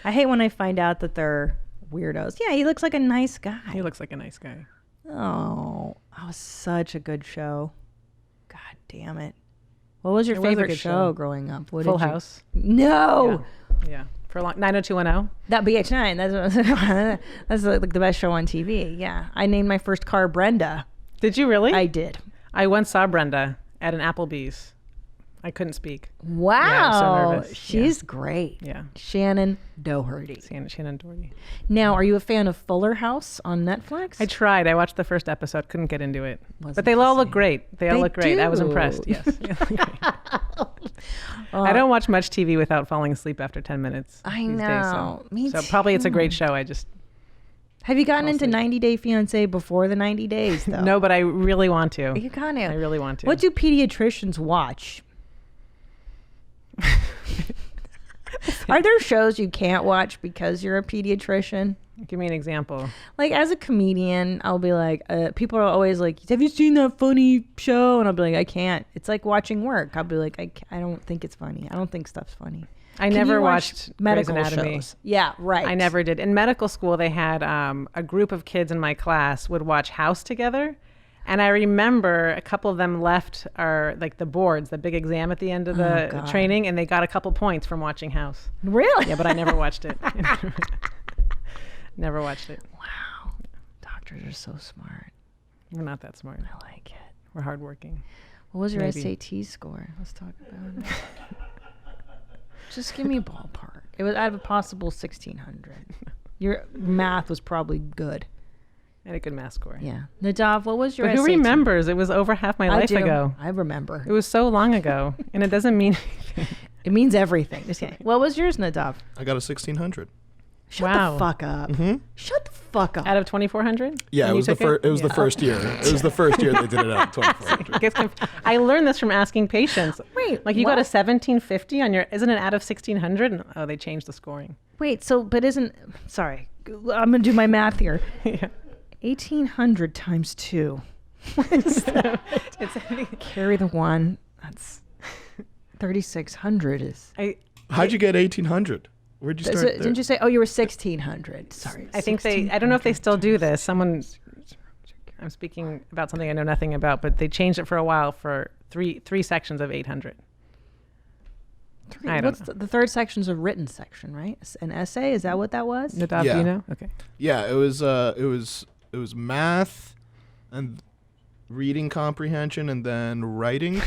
I hate when I find out that they're weirdos. Yeah, he looks like a nice guy. He looks like a nice guy. Oh, that was such a good show. God damn it. What was your favorite show growing up? Full House. No. Yeah. For a long 90210. That BH9. That's like the best show on TV. Yeah. I named my first car Brenda. Did you really? I did. I once saw Brenda at an Applebee's. I couldn't speak. Wow. Yeah, I was so nervous. She's great. Yeah. Shannon Doherty. Shannon Doherty. Now, are you a fan of Fuller House on Netflix? I tried. I watched the first episode. Couldn't get into it. But they all look great. They all look great. I was impressed. Yes. I don't watch much TV without falling asleep after 10 minutes. I these know. Days, Me so too. probably it's a great show. I just... Have you gotten into 90 Day Fiancé before the 90 days, though? No, but I really want to. You got to. I really want to. What do pediatricians watch? Are there shows you can't watch because you're a pediatrician? Give me an example. Like, as a comedian, I'll be like, people are always like, have you seen that funny show? And I'll be like, I can't. It's like watching work. I'll be like, I don't think it's funny. I don't think stuff's funny. I never watched medical Grey's Anatomy. shows. Yeah, right. I never did. In medical school, they had a group of kids in my class would watch House together. And I remember a couple of them left the boards, the big exam at the end of the training, and they got a couple points from watching House. Really? Yeah, but I never watched it. Never watched it. Wow. Doctors are so smart. We're not that smart. I like it. We're hardworking. What was your Maybe. SAT score? Let's talk about it. Just give me a ballpark. It was out of a possible 1,600. Your math was probably good. I had a good math score. Yeah. Nadav, what was your But who SAT? remembers? It was over half my life ago. I remember. It was so long ago, and it doesn't mean anything. It means everything. Just kidding. What was yours, Nadav? I got a 1,600. Shut the fuck up. Mm-hmm. Shut the fuck up. Out of 2,400? Yeah, it was the first. It was the first year. It was the first year they did it out of 2,400. I learned this from asking patients. Wait, like you got a 1,750 on your, isn't it out of 1,600? Oh, they changed the scoring. Wait, but sorry, I'm gonna do my math here. Yeah. 1,800 times 2. What is that? Carry the 1. That's 3,600 is. How'd you get 1,800? Where'd you start? Didn't you say? Oh, you were 1,600. Sorry. I think I don't know if they still do this. I'm speaking about something I know nothing about, but they changed it for a while for three sections of 800. I don't know. The third section's a written section, right? An essay? Is that what that was? Nadav, do you know? Okay. Yeah, it was math and reading comprehension and then writing.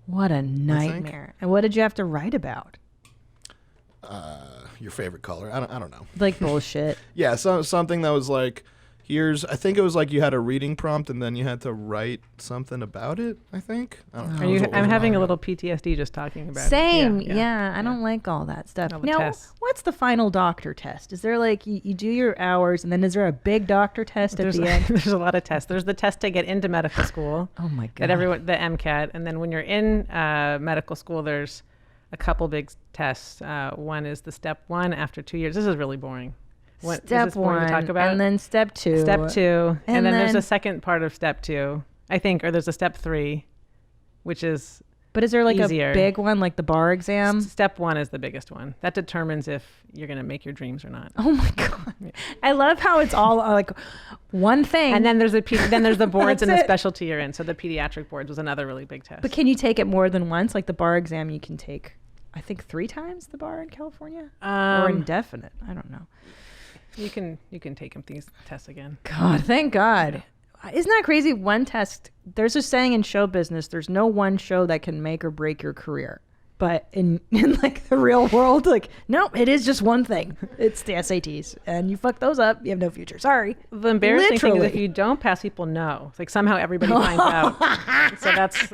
What a nightmare. And what did you have to write about? Your favorite color. I don't know. Like bullshit. Yeah, something that was like, I think it was like you had a reading prompt and then you had to write something about it, I think. I don't know. I'm having a little PTSD just talking about Same. it. Yeah, I don't like all that stuff. All the Now, tests. what's the final doctor test? Is there like, you do your hours and then is there a big doctor test at the end? There's a lot of tests. There's the test to get into medical school. Oh my God. That everyone, the MCAT. And then when you're in medical school, there's a couple big tests. One is the step 1 after 2 years. This is really boring. Step 1 to talk about? and then step 2. Step 2. And then there's then- a second part of step 2, I think, or there's a step 3, which is But is there like easier. a big one, like the bar exam? Step 1 is the biggest one. That determines if you're going to make your dreams or not. Oh my God. I love how it's all like one thing. And then there's the boards and the That's it. specialty you're in. So the pediatric boards was another really big test. But can you take it more than once? Like the bar exam you can take, I think 3 times the bar in California? Or indefinite. I don't know. You can take these tests again. God, thank God. Isn't that crazy? One test, there's a saying in show business, there's no one show that can make or break your career. But in like the real world, like, no, it is just one thing. It's the SATs. And you fuck those up, you have no future. Sorry. The embarrassing thing is Literally. if you don't pass, people know. It's like somehow everybody finds out. So that's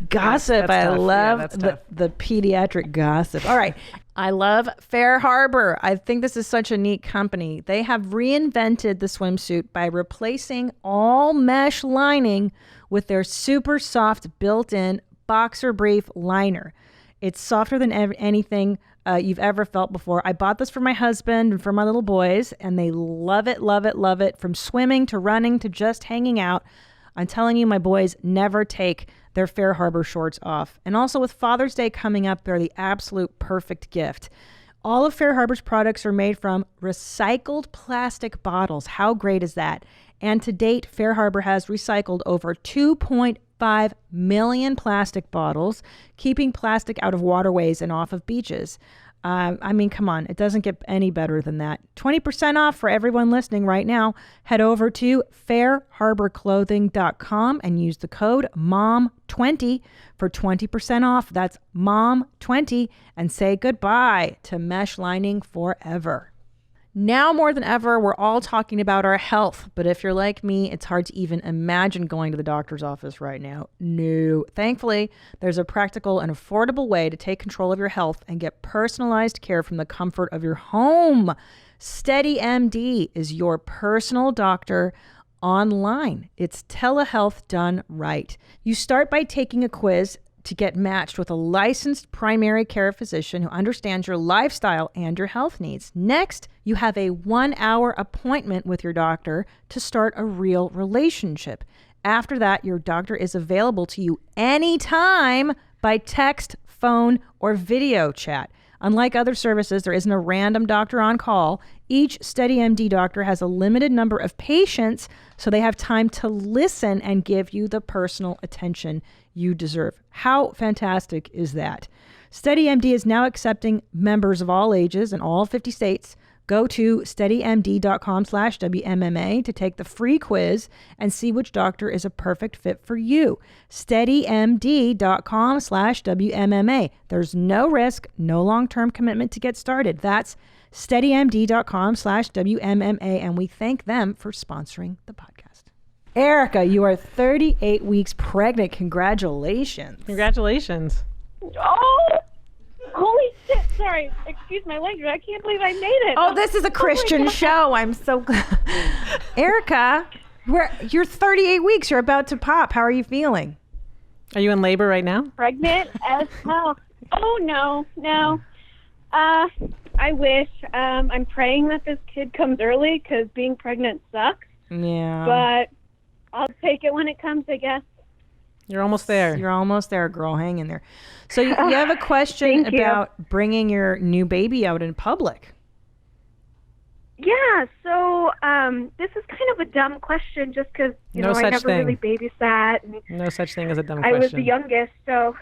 gossip. that's I tough. Yeah, love that's tough. the pediatric gossip. All right. I love Fair Harbor. I think this is such a neat company. They have reinvented the swimsuit by replacing all mesh lining with their super soft built-in boxer brief liner. It's softer than anything you've ever felt before. I bought this for my husband and for my little boys, and they love it, love it, love it. From swimming to running to just hanging out. I'm telling you, my boys never take their Fair Harbor shorts off. And also with Father's Day coming up, they're the absolute perfect gift. All of Fair Harbor's products are made from recycled plastic bottles. How great is that? And to date, Fair Harbor has recycled over 2.5 million plastic bottles, keeping plastic out of waterways and off of beaches. I mean, come on, it doesn't get any better than that. 20% off for everyone listening right now. Head over to fairharborclothing.com and use the code MOM20 for 20% off. That's MOM20, and say goodbye to mesh lining forever. Now more than ever, we're all talking about our health, but if you're like me, it's hard to even imagine going to the doctor's office right now. No. Thankfully, there's a practical and affordable way to take control of your health and get personalized care from the comfort of your home. SteadyMD is your personal doctor online. It's telehealth done right. You start by taking a quiz to get matched with a licensed primary care physician who understands your lifestyle and your health needs. Next, you have a 1-hour appointment with your doctor to start a real relationship. After that, your doctor is available to you anytime by text, phone, or video chat. Unlike other services, there isn't a random doctor on call. Each SteadyMD doctor has a limited number of patients, so they have time to listen and give you the personal attention you deserve. How fantastic is that? SteadyMD is now accepting members of all ages in all 50 states. Go to steadymd.com/WMMA to take the free quiz and see which doctor is a perfect fit for you. steadymd.com/WMMA. There's no risk, no long-term commitment to get started. That's steadymd.com/WMMA, and we thank them for sponsoring the podcast. Erica, you are 38 weeks pregnant. Congratulations. Congratulations. Oh, holy shit. Sorry. Excuse my language. I can't believe I made it. Oh, this is a Christian show. I'm so glad. Erica, you're 38 weeks. You're about to pop. How are you feeling? Are you in labor right now? Pregnant as hell. Oh, no. I wish. I'm praying that this kid comes early because being pregnant sucks. Yeah. But I'll take it when it comes, I guess. You're almost there. You're almost there, girl. Hang in there. So you have a question about bringing your new baby out in public. Yeah, so this is kind of a dumb question just because, I never really babysat. And no such thing as a dumb I question. was the youngest, so,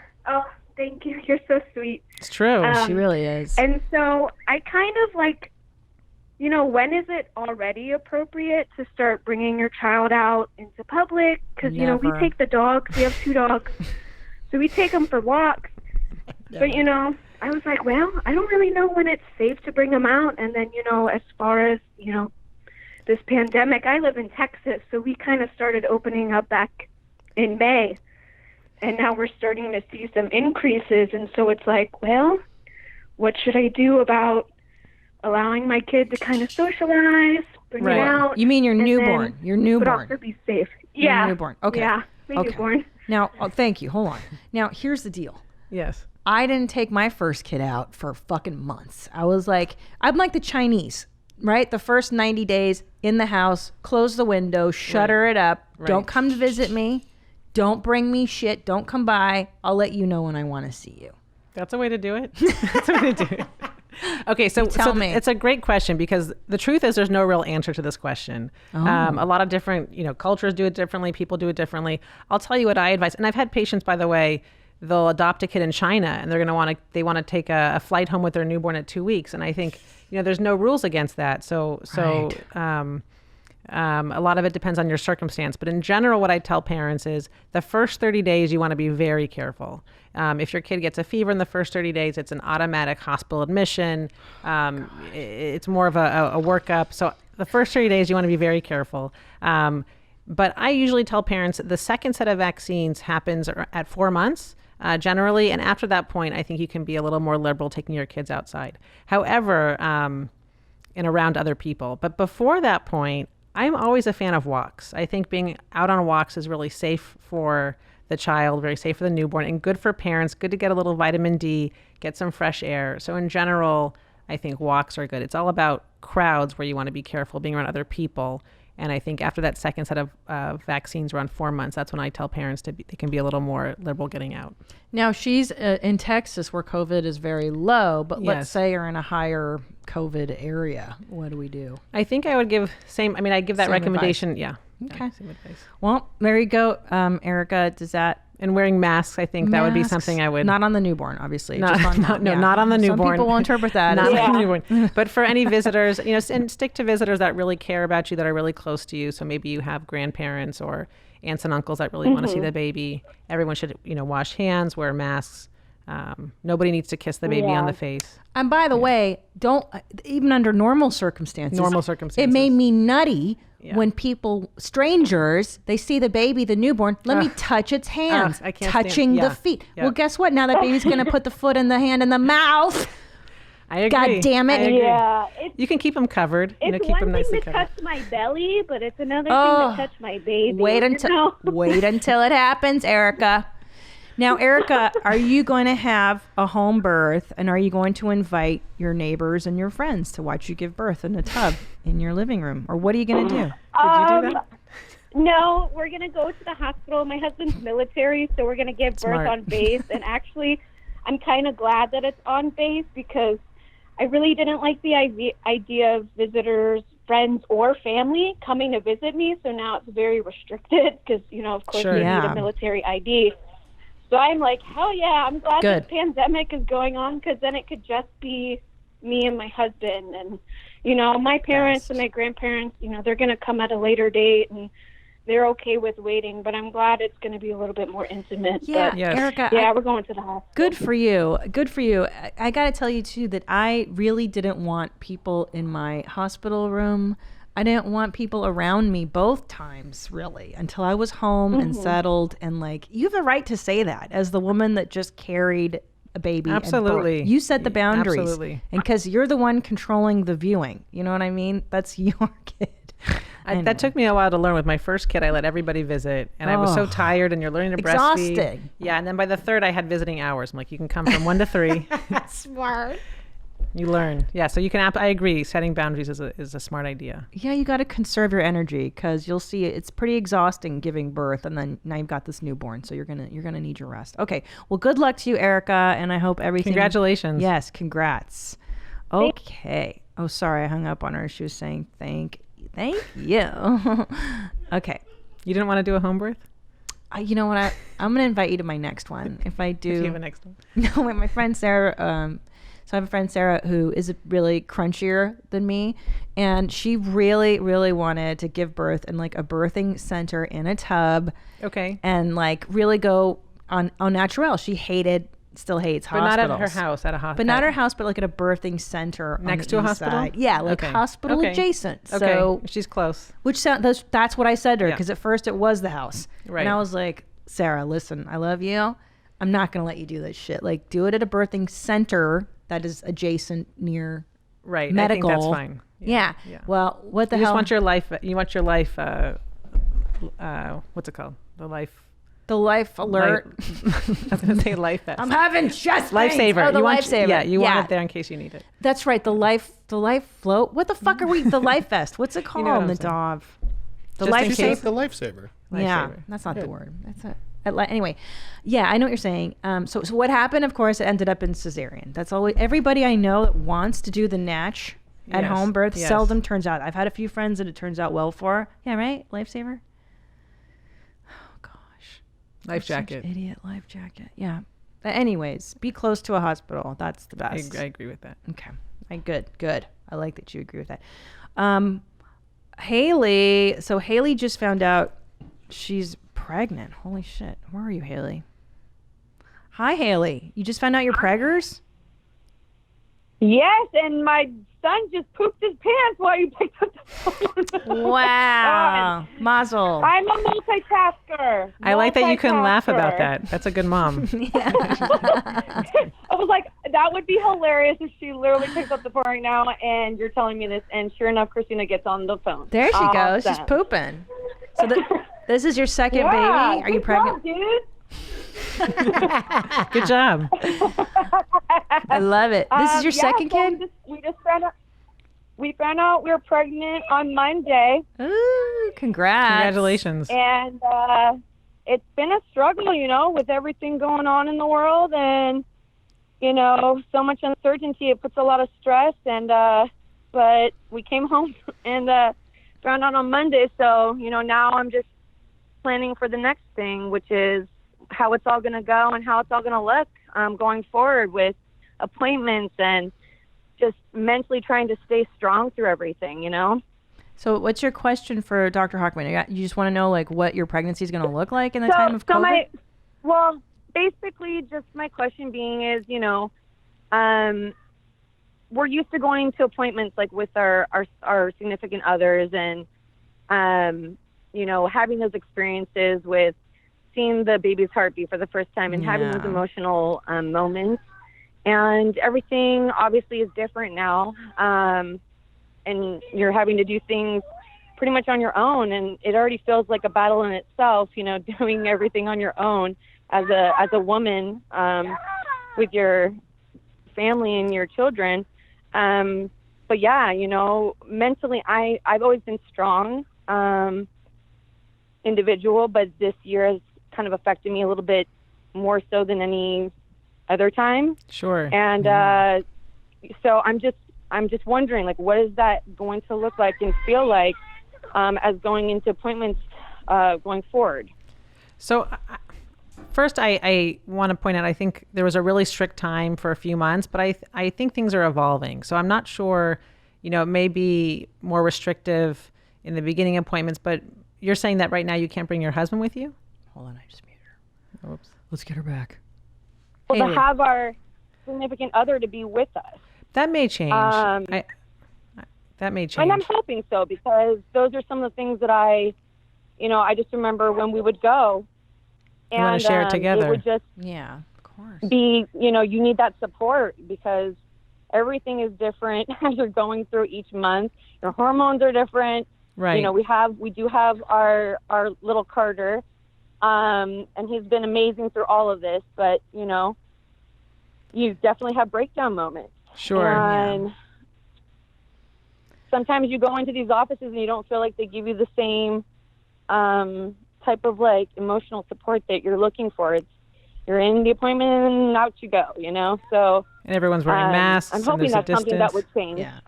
thank you. You're so sweet. It's true. She really is. And so I kind of like, when is it already appropriate to start bringing your child out into public? Because, we take the dogs. We have 2 dogs. So we take them for walks. But, I was like, well, I don't really know when it's safe to bring them out. And then, as far as, this pandemic, I live in Texas. So we kind of started opening up back in May. And now we're starting to see some increases. And so it's like, well, what should I do about allowing my kid to kind of socialize, bring it out? You mean your newborn? Your newborn. But also be safe. Yeah. Your newborn. Okay. Yeah, my newborn. Now, thank you. Hold on. Now, here's the deal. Yes. I didn't take my first kid out for fucking months. I'm like the Chinese, right? The first 90 days in the house, close the window, shutter it up. Right. Don't come to visit me. Don't bring me shit. Don't come by. I'll let you know when I want to see you. That's a way to do it. That's a way to do it. Okay, so Tell me. It's a great question because the truth is there's no real answer to this question. Oh. A lot of different, cultures do it differently. People do it differently. I'll tell you what I advise. And I've had patients, by the way, they'll adopt a kid in China and they're going to want to take a flight home with their newborn at 2 weeks. And I think, there's no rules against that. So A lot of it depends on your circumstance. But in general, what I tell parents is the first 30 days, you want to be very careful. If your kid gets a fever in the first 30 days, it's an automatic hospital admission. It's more of a workup. So the first 30 days, you want to be very careful. But I usually tell parents the second set of vaccines happens at 4 months. Generally, and after that point, I think you can be a little more liberal taking your kids outside. However, and around other people. But before that point, I'm always a fan of walks. I think being out on walks is really safe for the child, very safe for the newborn, and good for parents, good to get a little vitamin D, get some fresh air. So in general, I think walks are good. It's all about crowds where you want to be careful, being around other people. And I think after that second set of vaccines around 4 months, that's when I tell parents they can be a little more liberal getting out. Now, she's in Texas where COVID is very low, but let's say you're in a higher COVID area. What do we do? I think I would give I'd give that Same recommendation. advice. Yeah. Okay. Same advice. Well, there you go, Erica. Does that... And wearing masks, I think that would be something I would... Not on the newborn, obviously. Not on the newborn. Some people will interpret that. Not on the newborn. But for any visitors, and stick to visitors that really care about you, that are really close to you. So maybe you have grandparents or aunts and uncles that really want to see the baby. Everyone should, wash hands, wear masks. Nobody needs to kiss the baby on the face. And by the way, don't, even under normal circumstances, it made me nutty when strangers, they see the baby, the newborn, let me touch its hands, touching the feet. Yeah. Well, guess what? Now that baby's going to put the foot and the hand in the mouth. I agree. God damn it. I agree. Yeah, you can keep them covered. It's keep them one nicely thing to covered. touch my belly, but it's another thing to touch my baby. Wait until it happens, Erica. Now, Erica, are you going to have a home birth, and are you going to invite your neighbors and your friends to watch you give birth in a tub in your living room? Or what are you going to do? Did you do that? No, we're going to go to the hospital. My husband's military, so we're going to give birth on base. And actually, I'm kind of glad that it's on base because I really didn't like the idea of visitors, friends, or family coming to visit me. So now it's very restricted because, of course, you need a military ID. So I'm like, hell yeah, I'm glad this pandemic is going on because then it could just be me and my husband. And, my parents and my grandparents, they're going to come at a later date and they're okay with waiting. But I'm glad it's going to be a little bit more intimate. Yeah, but, Erica. Yeah, we're going to the hospital. Good for you. Good for you. I got to tell you, too, that I really didn't want people in my hospital room. I didn't want people around me both times, really, until I was home and settled. And you have the right to say that as the woman that just carried a baby. Absolutely. You set the boundaries. Absolutely. And because you're the one controlling the viewing. You know what I mean? That's your kid. That took me a while to learn. With my first kid, I let everybody visit. And I was so tired, and you're learning to breastfeed. Exhausting. Yeah, and then by the third, I had visiting hours. I'm like, you can come from 1 to 3. Smart. You learn. Yeah, so you can, I agree, setting boundaries is a smart idea. Yeah, you got to conserve your energy because you'll see it's pretty exhausting giving birth, and then now you've got this newborn, so you're gonna need your rest. Okay, well, good luck to you, Erica, and I hope everything. Congratulations. Yes, congrats. Okay. Oh, sorry, I hung up on her. She was saying thank you. Okay. You didn't want to do a home birth? You know what? I'm gonna invite you to my next one. If I do. Do you have a next one? No, my friend Sarah. So I have a friend, Sarah, who is really crunchier than me, and she really, really wanted to give birth in a birthing center in a tub. Okay. And really go on natural. She still hates hospitals. But not at her house, at a hospital. But not her house, but at a birthing center. Next to a hospital? Side. Yeah, hospital adjacent. Okay, so she's close. That's what I said to her, because at first it was the house. Right. And I was like, Sarah, listen, I love you. I'm not going to let you do this shit. Do it at a birthing center that is adjacent near medical. I think that's fine. Yeah. Well, what the hell? You want your life. What's it called? The life alert. I was going to say life vest. I'm having chest pains. Lifesaver. Oh, the lifesaver. Yeah, you want it there in case you need it. That's right. The life float. What the fuck are we? The life vest. What's it called? The dog. The lifesaver. The lifesaver. Yeah, that's not the word. That's it. Anyway, yeah, I know what you're saying. So what happened? Of course, it ended up in cesarean. That's always everybody I know that wants to do the natch at home birth seldom turns out. I've had a few friends that it turns out well for. Yeah, right. Lifesaver. Oh gosh, life jacket. Idiot life jacket. Yeah. But anyways, be close to a hospital. That's the best. I agree with that. Okay. Good. I like that you agree with that. Haley. So Haley just found out she's pregnant. Holy shit. Where are you, Haley? Hi, Haley. You just found out you're preggers? Yes, and my son just pooped his pants while you picked up the phone. Wow. Mazel. I'm a multitasker. I like that you can laugh about that. That's a good mom. I was like, that would be hilarious if she literally picks up the phone right now and you're telling me this, and sure enough, Christina gets on the phone. There she goes. She's pooping. So this is your second baby? Are you pregnant? Job, dude. Good job. I love it. This is your second kid? We found out we were pregnant on Monday. Ooh, congrats. Congratulations. And it's been a struggle, with everything going on in the world and, so much uncertainty. It puts a lot of stress. And but we came home and found out on Monday. So, now I'm just planning for the next thing, which is how it's all going to go and how it's all going to look going forward with appointments and just mentally trying to stay strong through everything, So what's your question for Dr. Hochman? You just want to know what your pregnancy is going to look like in the time of COVID? Basically just my question being is, we're used to going to appointments with our significant others and, having those experiences with seeing the baby's heartbeat for the first time and having those emotional moments. And everything obviously is different now. And you're having to do things pretty much on your own. And it already feels like a battle in itself, doing everything on your own as a woman with your family and your children. But yeah, mentally, I've always been strong individual, but this year has kind of affected me a little bit more so than any other time. Sure. And so I'm just wondering, what is that going to look like and feel like as going into appointments going forward? So first, I want to point out, I think there was a really strict time for a few months, but I think things are evolving. So I'm not sure, it may be more restrictive in the beginning appointments, but you're saying that right now you can't bring your husband with you? Hold on, I just muted her. Oops. Let's get her back. Well, to have our significant other to be with us. That may change. That may change. And I'm hoping so, because those are some of the things that I just remember when we would go. You want to share it together. It would just of course. be, you need that support because everything is different as you're going through each month. Your hormones are different. Right. We do have our little Carter, and he's been amazing through all of this, but, you definitely have breakdown moments. Sure. And sometimes you go into these offices and you don't feel like they give you the same type of emotional support that you're looking for. You're in the appointment and out you go, so. And everyone's wearing masks. I'm hoping that's something that would change. Yeah.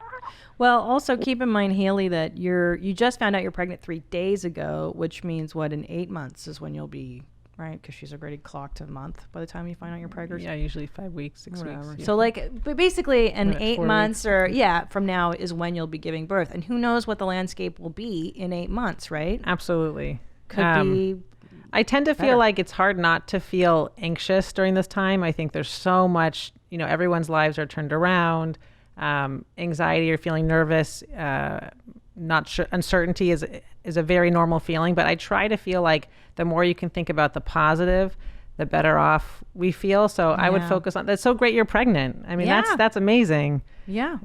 Well, also keep in mind, Haley, that you just found out you're pregnant 3 days ago, which means in 8 months is when you'll be, right? Because she's already clocked a month by the time you find out you're pregnant. Yeah, usually 5 weeks, 6 weeks. Yeah. So but basically in 8 months weeks. from now is when you'll be giving birth. And who knows what the landscape will be in 8 months, right? Absolutely. Could be. I tend to feel like it's hard not to feel anxious during this time. I think there's so much, everyone's lives are turned around. Anxiety or feeling nervous, not sure, uncertainty is a very normal feeling, but I try to feel like the more you can think about the positive, the better off we feel. So I would focus on, that's so great you're pregnant. I mean, that's amazing. Yeah.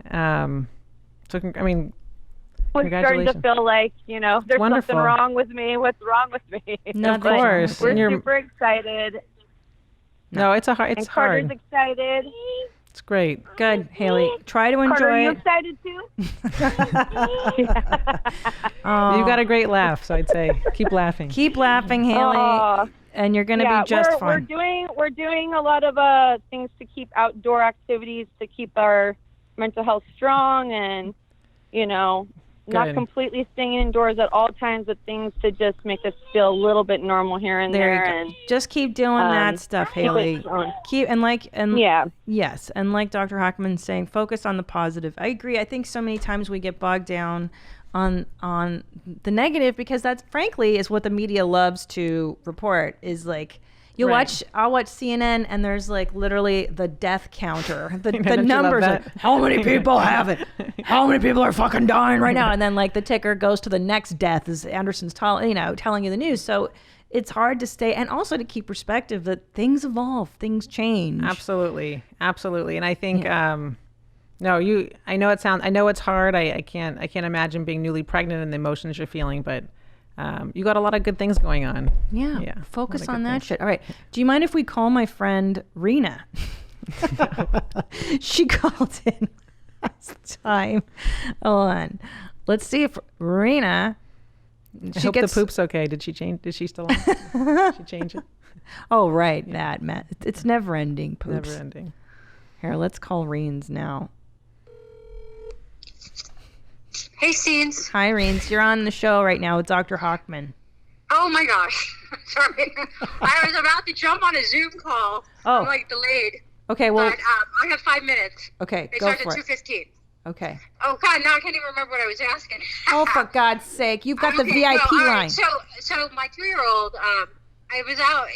We're starting to feel like, there's something wrong with me. What's wrong with me? No, of course. We're super excited. No, it's hard. Carter's excited. It's great. Good, Haley. Try to enjoy Carter, are you it. excited too? You've got a great laugh, so I'd say keep laughing. Keep laughing, Haley, and you're going to be just fine. We're doing a lot of things to keep outdoor activities to keep our mental health strong, and not completely staying indoors at all times, but things to just make us feel a little bit normal here and there. And just keep doing that stuff, Haley. Yes, and like Dr. Hochman's saying, focus on the positive. I agree. I think so many times we get bogged down on the negative, because that's frankly is what the media loves to report, is like I'll watch CNN and there's like literally the death counter, the numbers, like, how many people have it? How many people are fucking dying right now? And then like the ticker goes to the next death as Anderson's telling you the news. So it's hard to stay, and also to keep perspective that things evolve, things change. Absolutely. And I think, I know it's hard. I can't imagine being newly pregnant and the emotions you're feeling, but you got a lot of good things going on. Yeah. Focus on that shit. All right. Do you mind if we call my friend Rena? She called in last time. Hold on. Let's see if Rena. I hope the poop's okay. Did she change? Is she still on? Did she change it? Oh, right. Yeah. That, Matt. It's never ending poops. Never ending. Here, let's call Reens now. Hey, Scenes. Hi, Reens. You're on the show right now with Dr. Hochman. Oh, my gosh. Sorry. I was about to jump on a Zoom call. Oh. I'm, like, delayed. Okay, well. But I have 5 minutes. Okay, They go start for at it. 2:15. Okay. Oh, God, now I can't even remember what I was asking. Oh, for God's sake. You've got the VIP all right. line. So my 2-year-old, I was out,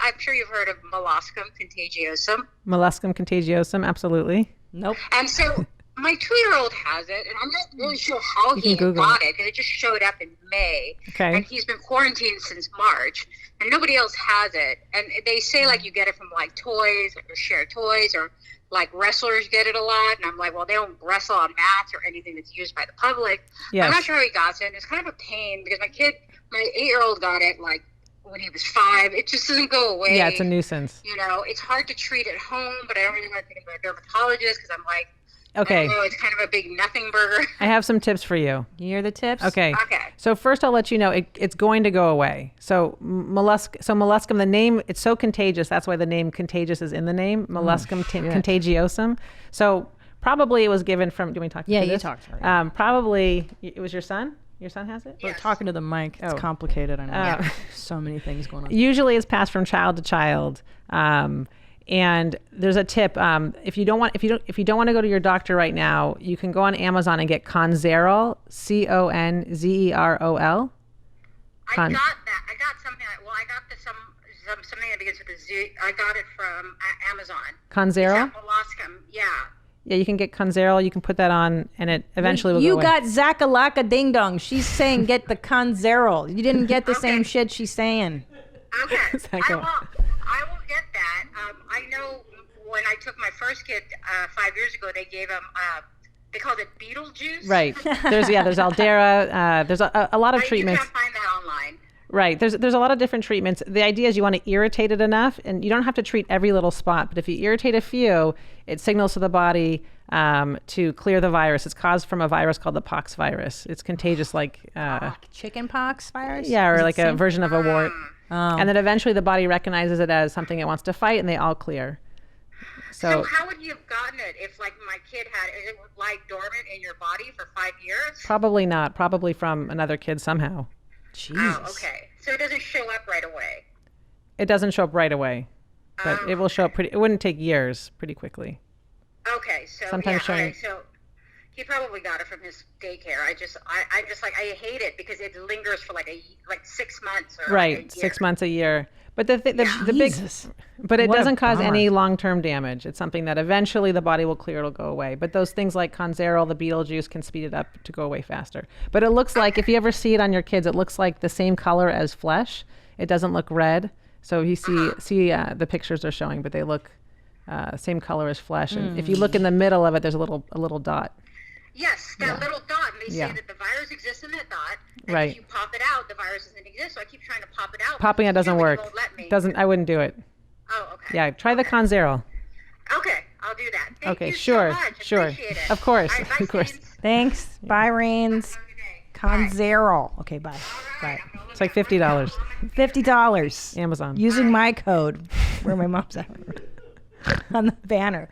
I'm sure you've heard of molluscum contagiosum. Molluscum contagiosum, absolutely. Nope. And so my 2-year-old has it, and I'm not really sure how he got it, because it just showed up in May. Okay. And he's been quarantined since March, and nobody else has it. And they say, like, you get it from, like, toys or shared toys, or, like, wrestlers get it a lot. And I'm like, well, they don't wrestle on mats or anything that's used by the public. Yes. I'm not sure how he got it, and it's kind of a pain, because my 8-year-old got it, like, when he was 5. It just doesn't go away. Yeah, it's a nuisance. It's hard to treat at home, but I don't really want to think about a dermatologist, because I'm like, okay. It's kind of a big nothing burger. I have some tips for you. You hear the tips? Okay. So first I'll let you know it's going to go away. So molluscum, the name, it's so contagious. That's why the name contagious is in the name. Molluscum contagiosum. So probably it was given from, do we talk Yeah, through you this? talked about it. Probably it was your son? Your son has it? We're talking to the mic. It's complicated. I know. So many things going on. Usually it's passed from child to child. And there's a tip. If you don't want to go to your doctor right now, you can go on Amazon and get Conzerol, Conzerol. I got that. I got something. I got something that begins with a Z. I got it from Amazon. Conzerol? Molluscum. Yeah. Yeah, you can get Conzerol. You can put that on, and it eventually will go away. You got Zakalaka Ding Dong. She's saying get the Conzerol. You didn't get the same shit she's saying. Okay. I will get that. I know when I took my first kid 5 years ago, they gave him, they called it beetle juice. Right. There's Aldera. There's a lot of treatments. You can't find that online. Right. There's a lot of different treatments. The idea is you want to irritate it enough, and you don't have to treat every little spot, but if you irritate a few, it signals to the body to clear the virus. It's caused from a virus called the pox virus. It's contagious like... chicken pox virus? Yeah, or like a version of a wart. And then eventually the body recognizes it as something it wants to fight, and they all clear. So how would you have gotten it if, like, my kid had it? It would lie dormant in your body for 5 years? Probably not. Probably from another kid somehow. Jesus. Oh, okay. So it doesn't show up right away? It doesn't show up right away, but it will show up it wouldn't take years, pretty quickly. Okay, so sometimes showing. So he probably got it from his daycare. I hate it because it lingers for like 6 months or right, like a year. 6 months, a year. But the big, but it doesn't cause any long-term damage. It's something that eventually the body will clear. It'll go away. But those things like Conzerol, the beetle juice, can speed it up to go away faster. But it looks like, if you ever see it on your kids, it looks like the same color as flesh. It doesn't look red. So you see the pictures they're showing, but they look same color as flesh. And if you look in the middle of it, there's a little dot. Yes, that little dot. And they say that the virus exists in that dot. And right. if you pop it out, the virus doesn't exist. So I keep trying to pop it out. Popping it doesn't work. I wouldn't do it. Oh, okay. Yeah, try the Conzerol. Okay, I'll do that. Thank you sure, so much. sure. Appreciate it. Of course, All right, of course. Thanks. Bye, Reens. Conzerol. Okay, bye. Bye. It's like $50. $50. Amazon. Using my code. Where my mom's at. On the banner.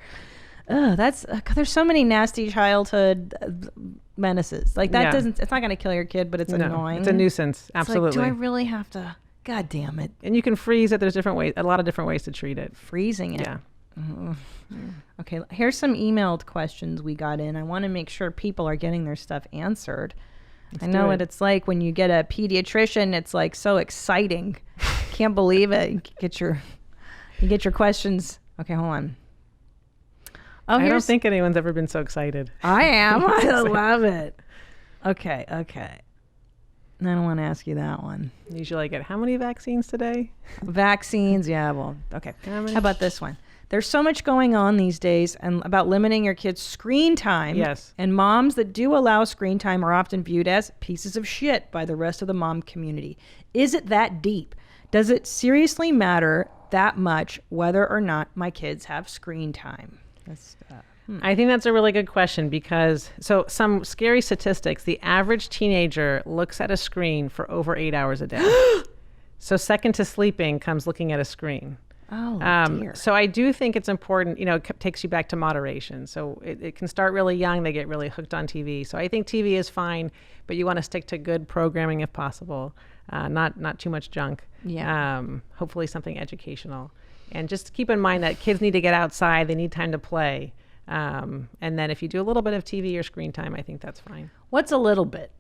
Oh, there's so many nasty childhood menaces. Like that doesn't. It's not going to kill your kid, but it's annoying. It's a nuisance. Absolutely. It's like, do I really have to? God damn it. And you can freeze it. There's different ways. A lot of different ways to treat it. Freezing it. Yeah. Okay. Here's some emailed questions we got in. I want to make sure people are getting their stuff answered. I know what it's like when you get a pediatrician. It's like so exciting. Can't believe it. You get your questions. Okay, hold on. Oh, I don't think anyone's ever been so excited. I am. I love it. Okay. I don't want to ask you that one. Usually I get, how many vaccines today? Vaccines, yeah, well, okay. How about this one? There's so much going on these days and about limiting your kids' screen time. Yes. And moms that do allow screen time are often viewed as pieces of shit by the rest of the mom community. Is it that deep? Does it seriously matter that much whether or not my kids have screen time? I think that's a really good question because some scary statistics. The average teenager looks at a screen for over 8 hours a day. So second to sleeping comes looking at a screen. Oh, dear. So I do think it's important, it takes you back to moderation. So it can start really young. They get really hooked on TV. So I think TV is fine, but you want to stick to good programming if possible, not too much junk. Yeah. Hopefully something educational. And just keep in mind that kids need to get outside. They need time to play. And then if you do a little bit of TV or screen time, I think that's fine. What's a little bit?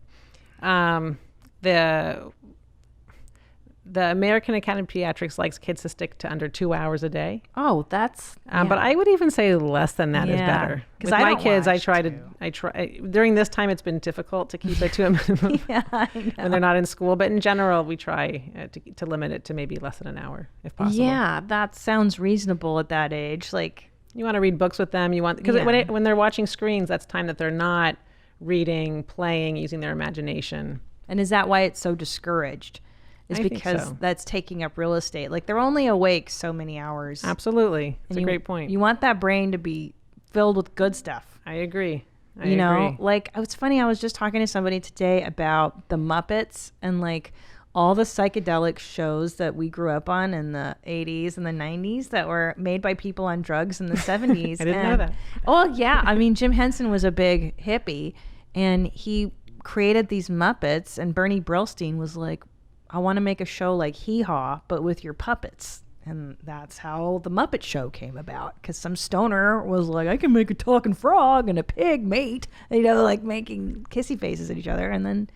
The American Academy of Pediatrics likes kids to stick to under 2 hours a day. Oh, that's... But I would even say less than that is better. With my kids, I try during this time, it's been difficult to keep it to a minimum I know. when they're not in school. But in general, we try to limit it to maybe less than an hour if possible. Yeah, that sounds reasonable at that age. Like, you want to read books with them. Because when they're watching screens, that's time that they're not reading, playing, using their imagination. And is that why it's so discouraged? Is because that's taking up real estate. Like, they're only awake so many hours. Absolutely. It's a great point. You want that brain to be filled with good stuff. I agree. I agree. Like, it's funny. I was just talking to somebody today about the Muppets and like all the psychedelic shows that we grew up on in the 80s and the 90s that were made by people on drugs in the 70s. I didn't know that. Oh, yeah. I mean, Jim Henson was a big hippie and he created these Muppets, and Bernie Brillstein was like, I want to make a show like Hee Haw, but with your puppets. And that's how the Muppet Show came about. Because some stoner was like, I can make a talking frog and a pig mate. Like making kissy faces at each other. And then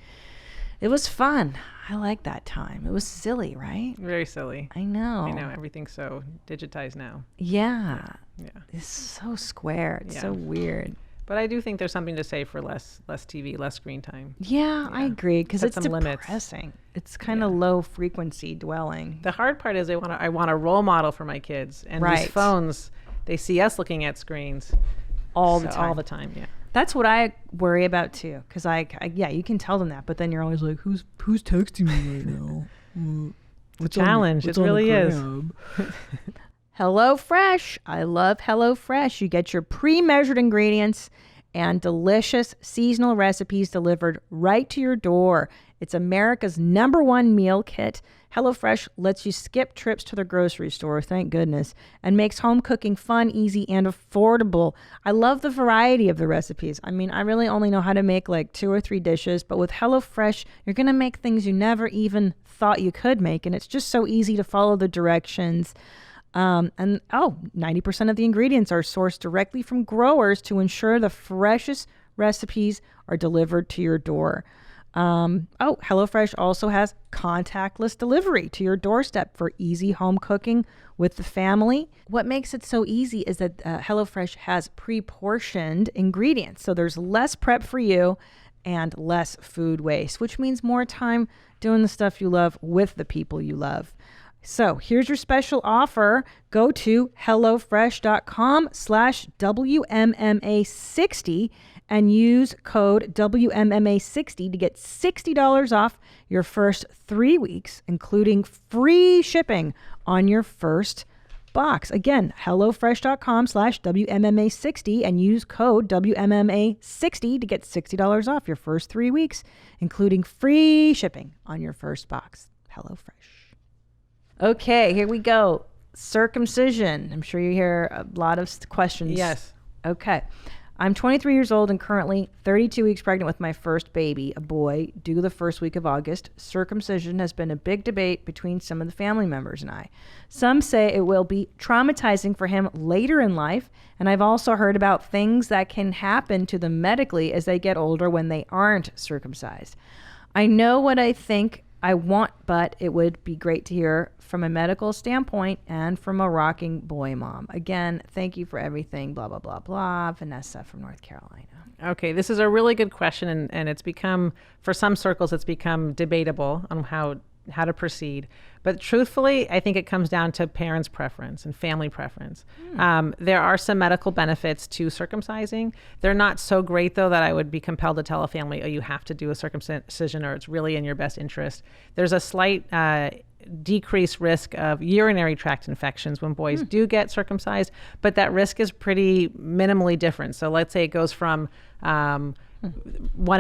it was fun. I like that time. It was silly, right? Very silly. I know. Everything's so digitized now. Yeah. Yeah. It's so square. It's so weird. But I do think there's something to say for less TV, less screen time. Yeah, I agree, because it's depressing. Limits. It's kind of low frequency dwelling. The hard part is I want a role model for my kids, and these phones, they see us looking at screens all the time. All the time, yeah. That's what I worry about too, because you can tell them that, but then you're always like, who's texting me right now? It's a challenge. It really is. HelloFresh. I love HelloFresh. You get your pre-measured ingredients and delicious seasonal recipes delivered right to your door. It's America's #1 meal kit. HelloFresh lets you skip trips to the grocery store, thank goodness, and makes home cooking fun, easy, and affordable. I love the variety of the recipes. I mean, I really only know how to make like 2 or 3 dishes, but with HelloFresh, you're going to make things you never even thought you could make, and it's just so easy to follow the directions. 90% of the ingredients are sourced directly from growers to ensure the freshest recipes are delivered to your door. HelloFresh also has contactless delivery to your doorstep for easy home cooking with the family. What makes it so easy is that HelloFresh has pre-portioned ingredients, so there's less prep for you and less food waste, which means more time doing the stuff you love with the people you love. So here's your special offer. Go to HelloFresh.com/WMMA60 and use code WMMA60 to get $60 off your first 3 weeks, including free shipping on your first box. Again, HelloFresh.com/WMMA60 and use code WMMA60 to get $60 off your first 3 weeks, including free shipping on your first box. HelloFresh. Okay, here we go. Circumcision. I'm sure you hear a lot of questions. Yes. Okay. I'm 23 years old and currently 32 weeks pregnant with my first baby, a boy, due the first week of August. Circumcision has been a big debate between some of the family members and I. Some say it will be traumatizing for him later in life, and I've also heard about things that can happen to them medically as they get older when they aren't circumcised. I know what I think I want, but it would be great to hear from a medical standpoint and from a rocking boy mom. Again, thank you for everything, blah, blah, blah, blah. Vanessa from North Carolina. Okay, this is a really good question, and it's become, for some circles, it's become debatable on how to proceed. But truthfully, I think it comes down to parents' preference and family preference. There are some medical benefits to circumcising. They're not so great, though, that I would be compelled to tell a family, oh, you have to do a circumcision or it's really in your best interest. There's a slight decreased risk of urinary tract infections when boys do get circumcised, but that risk is pretty minimally different. So let's say it goes from 1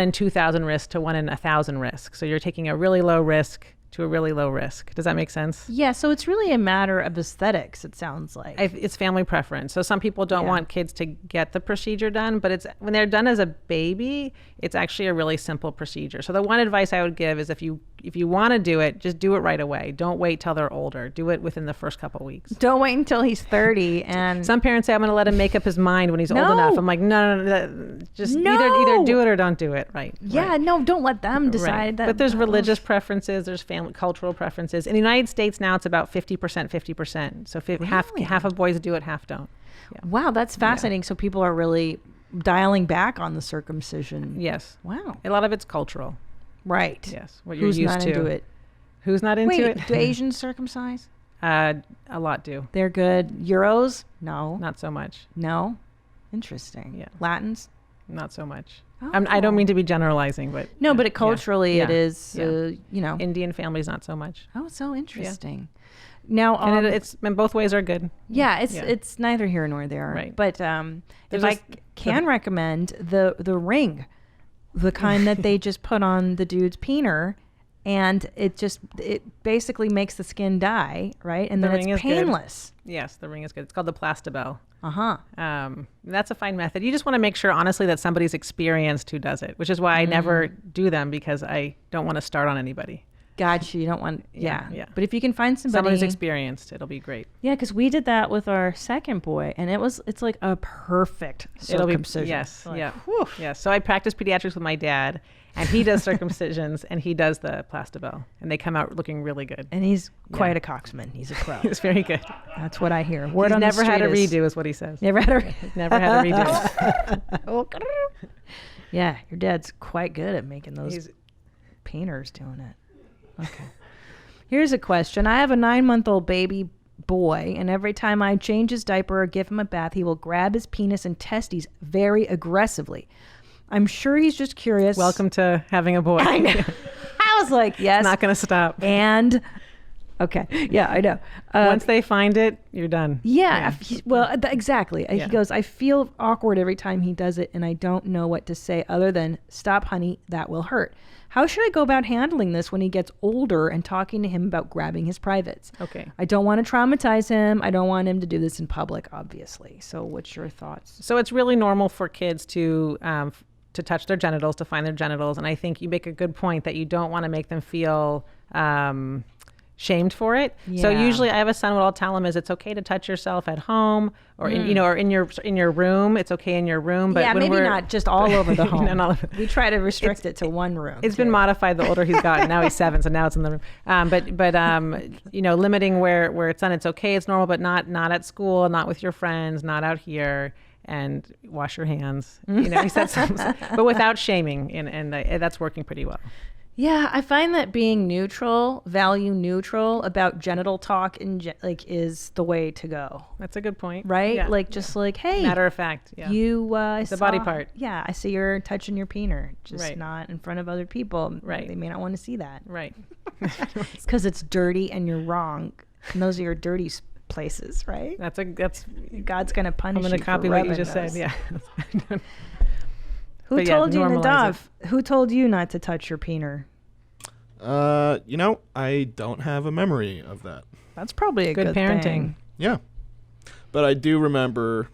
in 2,000 risk to 1 in 1,000 risk. So you're taking a really low risk to a really low risk. Does that make sense? Yeah, so it's really a matter of aesthetics, it sounds like. It's family preference. So some people don't want kids to get the procedure done, but it's when they're done as a baby, it's actually a really simple procedure. So the one advice I would give is if you want to do it, just do it right away. Don't wait till they're older. Do it within the first couple of weeks. Don't wait until he's 30. And some parents say, I'm going to let him make up his mind when he's old enough. I'm like, no, just either do it or don't do it. Right. Yeah, no, don't let them decide right. that. But there's religious preferences, there's family cultural preferences. In the United States now, it's about 50%, 50%. So half of boys do it, half don't. Yeah. Wow, that's fascinating. So people are really dialing back on the circumcision. Yes. Wow. A lot of it's cultural. Right. Yes. What you're Who's used not to. into it? Who's not into it? Do Asians circumcise? A lot do. They're good. Euros? No. Not so much. No? Interesting. Yeah. Latins? Not so much. Oh. I don't mean to be generalizing, but no, but culturally it is. Yeah. Indian families not so much. Oh, it's so interesting. Yeah. Now, and it's and both ways are good. Yeah, it's neither here nor there. Right. But if I can recommend the ring, the kind that they just put on the dude's peener, and it basically makes the skin die, right? And then it's painless. Good. Yes, the ring is good. It's called the Plastibell. Uh-huh. That's a fine method. You just want to make sure, honestly, that somebody's experienced who does it, which is why I never do them, because I don't want to start on anybody. Gotcha. You don't want, yeah. But if you can find somebody who's experienced, it'll be great. Yeah, because we did that with our second boy, and it's like a perfect circumcision. Yes, like, yeah. Yeah. So I practice pediatrics with my dad, and he does circumcisions, and he does the Plastibell, and they come out looking really good. And he's quite a cocksman. He's a pro. He's very good. That's what I hear. He's never had a redo, is what he says. Never had a redo. Yeah, your dad's quite good at making those painters doing it. Okay. Here's a question. I have a 9-month-old baby boy, and every time I change his diaper or give him a bath, he will grab his penis and testes very aggressively. I'm sure he's just curious. Welcome to having a boy. I know. I was like, yes. It's not going to stop. And, okay. Yeah, I know. Once they find it, you're done. Yeah. Exactly. He goes, I feel awkward every time he does it, and I don't know what to say other than, stop, honey, that will hurt. How should I go about handling this when he gets older and talking to him about grabbing his privates? Okay. I don't want to traumatize him. I don't want him to do this in public, obviously. So what's your thoughts? So it's really normal for kids to touch their genitals, to find their genitals. And I think you make a good point that you don't want to make them feel shamed for it. Yeah. So usually I have a son, what I'll tell him is it's okay to touch yourself at home or in your room. It's okay in your room. But when maybe not just all over the home. No, we try to restrict it to one room. It's been modified the older he's gotten. Now he's 7, so now it's in the room. But limiting where it's done, it's okay, it's normal, but not at school, not with your friends, not out here. And wash your hands. He said something, but without shaming, and that's working pretty well. Yeah, I find that being value neutral about genital talk is the way to go. That's a good point. Right? Yeah. Hey, matter of fact, yeah. It's a body part. Yeah, I see you're touching your peener, just not in front of other people. Right. They may not want to see that. Right. Because it's dirty and you're wrong. And those are your dirty places, right? That's God's going to punish you. I'm going to copy what you just said. Yeah. Who told you, Nadav? Who told you not to touch your peener? I don't have a memory of that. That's probably a good parenting. thing. Yeah. But I do remember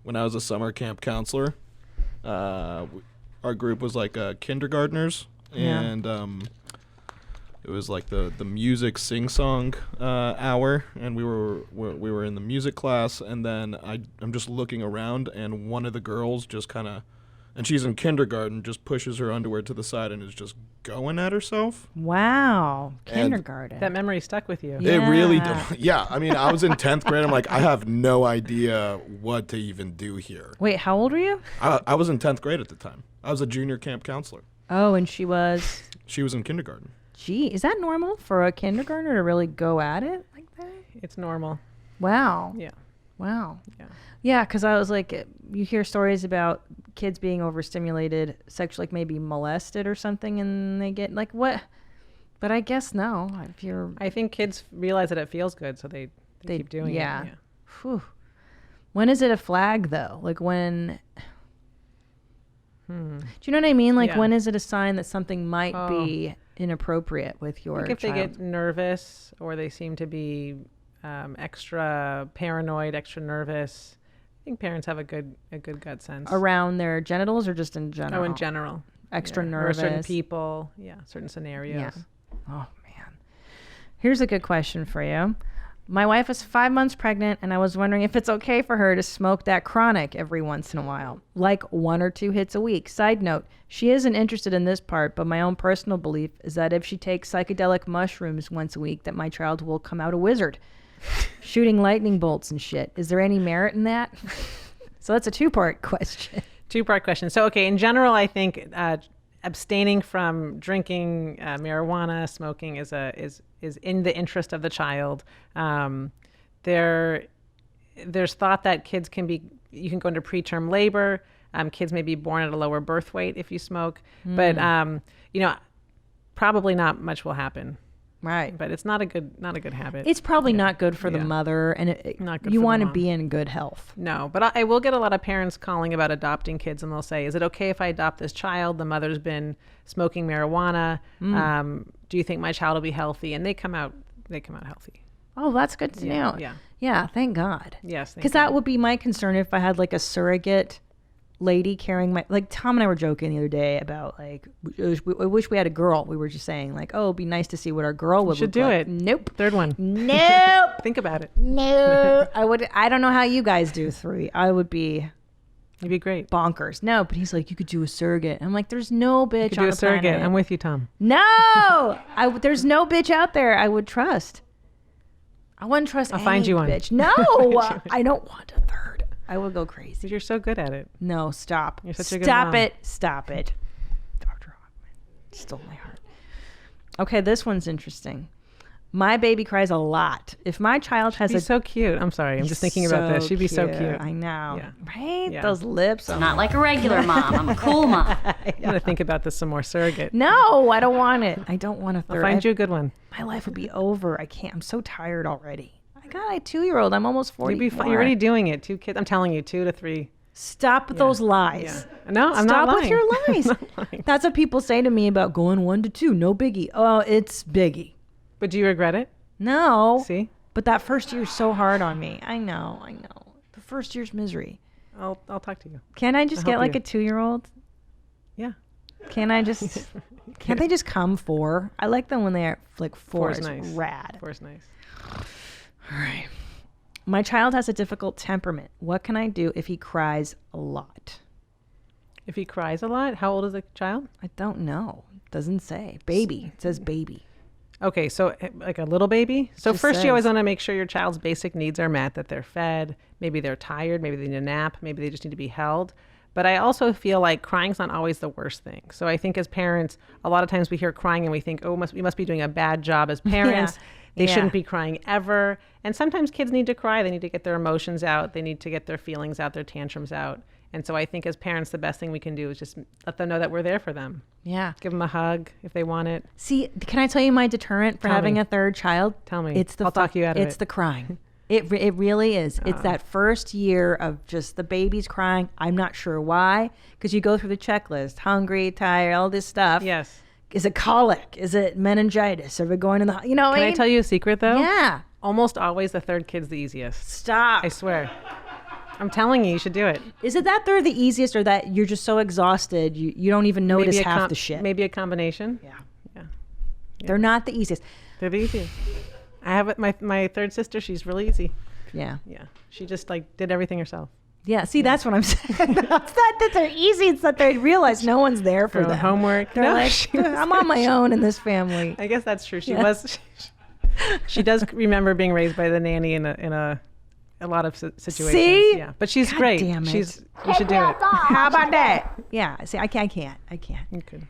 when I was a summer camp counselor. Our group was like kindergartners, and it was like the music sing-song hour, and we were in the music class, and then I'm just looking around, and one of the girls just kind of, and she's in kindergarten, just pushes her underwear to the side and is just going at herself. Wow. And Kindergarten. That memory stuck with you. It really did. Yeah. I mean, I was in 10th grade. I'm like, I have no idea what to even do here. Wait, how old were you? I was in 10th grade at the time. I was a junior camp counselor. Oh, and she was? She was in kindergarten. Gee, is that normal for a kindergartner to really go at it like that? It's normal. Wow. Yeah. Wow. Yeah. Yeah, because I was like, you hear stories about kids being overstimulated, sexually, like maybe molested or something, and they get like, what? But I guess no. If you're, I think kids realize that it feels good, so they keep doing it. Yeah. Whew. When is it a flag though? Like when? Do you know what I mean? Like when is it a sign that something might be inappropriate with your if child? they get nervous or they seem to be extra paranoid, extra nervous. I think parents have a good gut sense. Around their genitals or just in general? Oh, in general. Extra Or nervous. certain people. Yeah, certain scenarios. Yeah. Oh, man. Here's a good question for you. My wife is 5 months pregnant, and I was wondering if it's okay for her to smoke that chronic every once in a while, like 1 or 2 hits a week. Side note, she isn't interested in this part, but my own personal belief is that if she takes psychedelic mushrooms once a week, that my child will come out a wizard. Shooting lightning bolts and shit. Is there any merit in that? So that's a 2-part question. 2-part question. So, okay, in general, I think abstaining from drinking, marijuana, smoking is in the interest of the child. There's thought that kids you can go into preterm labor. Kids may be born at a lower birth weight if you smoke, but probably not much will happen. Right. But it's not a good habit. It's probably not good for the mother, and not good you for the want to mom. be in good health. No, but I will get a lot of parents calling about adopting kids, and they'll say, is it okay if I adopt this child? The mother's been smoking marijuana. Do you think my child will be healthy? And they come out healthy. Oh, that's good to know. Yeah. Yeah, thank God. Yes. Because that would be my concern if I had like a surrogate lady carrying like Tom and I were joking the other day about like, I wish we had a girl. We were just saying like, oh, it'd be nice to see what our girl would should look do like. it. Nope. Third one. Nope. Think about it. No. I don't know how you guys do 3. I would be. You'd be great. Bonkers. No, but he's like, you could do a surrogate. I'm like, there's no bitch You could on do the a surrogate. planet. I'm with you, Tom. No, there's no bitch out there I would trust. I wouldn't trust I'll any find you one. bitch. No, I don't want a third. I would go crazy. But you're so good at it. No, stop. You're such a good Stop mom. it. Stop it. Dr. Hochman stole my heart. Okay, this one's interesting. My baby cries a lot. If my child has She's so cute. I'm sorry. I'm just thinking about this. She'd be so cute. I know. Yeah. Right? Yeah. Those lips. Not like a regular mom. I'm a cool mom. I'm going to think about this some more. Surrogate. No, I don't want it. I don't want a third. I'll find you a good one. My life would be over. I can't. I'm so tired already. I got a 2-year-old. I'm almost 40. You'd be fine. You're already doing it. 2 kids. I'm telling you, 2 to 3. Stop with those lies. Yeah. No, I'm Stop not lying. with your lies. I'm not lying. That's what people say to me about going 1 to 2. No biggie. Oh, it's biggie. But do you regret it? No. See? But that first year's so hard on me. I know. The first year's misery. I'll talk to you. Can't I just I'll get help like you. a 2-year-old? Yeah. Can't I just? Can't they just come 4? I like them when they're like 4. Four's nice. Rad. 4's nice. All right. My child has a difficult temperament. What can I do if he cries a lot? If he cries a lot, how old is the child? I don't know. Doesn't say. Baby. It says baby. Okay, so like a little baby. So Just first you always says. want to make sure your child's basic needs are met, that they're fed, maybe they're tired, maybe they need a nap, maybe they just need to be held. But I also feel like crying's not always the worst thing. So I think as parents, a lot of times we hear crying and we think, oh, we must be doing a bad job as parents. They shouldn't be crying ever. And sometimes kids need to cry. They need to get their emotions out. They need to get their feelings out, their tantrums out. And so I think as parents, the best thing we can do is just let them know that we're there for them. Yeah. Give them a hug if they want it. See, can I tell you my deterrent for Tell having me. a third child? Tell me. It's the I'll talk you out of It's it. the crying. It really is. It's that first year of just the baby's crying. I'm not sure why, because you go through the checklist: hungry, tired, all this stuff. Yes. Is it colic? Is it meningitis? Are we going to the? You know? Can I tell you a secret though? Yeah. Almost always the third kid's the easiest. Stop. I swear. I'm telling you, you should do it. Is it that they're the easiest, or that you're just so excited you don't even notice half the shit? Maybe a combination. Yeah. Yeah. They're not the easiest. They're the easiest. I have my third sister. She's really easy. Yeah. Yeah. She just like did everything herself. Yeah. See, that's what I'm saying. It's not that they're easy. It's that they realize no one's there for them. Homework. They're like, I'm on my own in this family. I guess that's true. She was. She does remember being raised by the nanny in a lot of situations. See? Yeah. But she's God great. damn it. You should do it. How about that? Yeah. See, I can't. You could.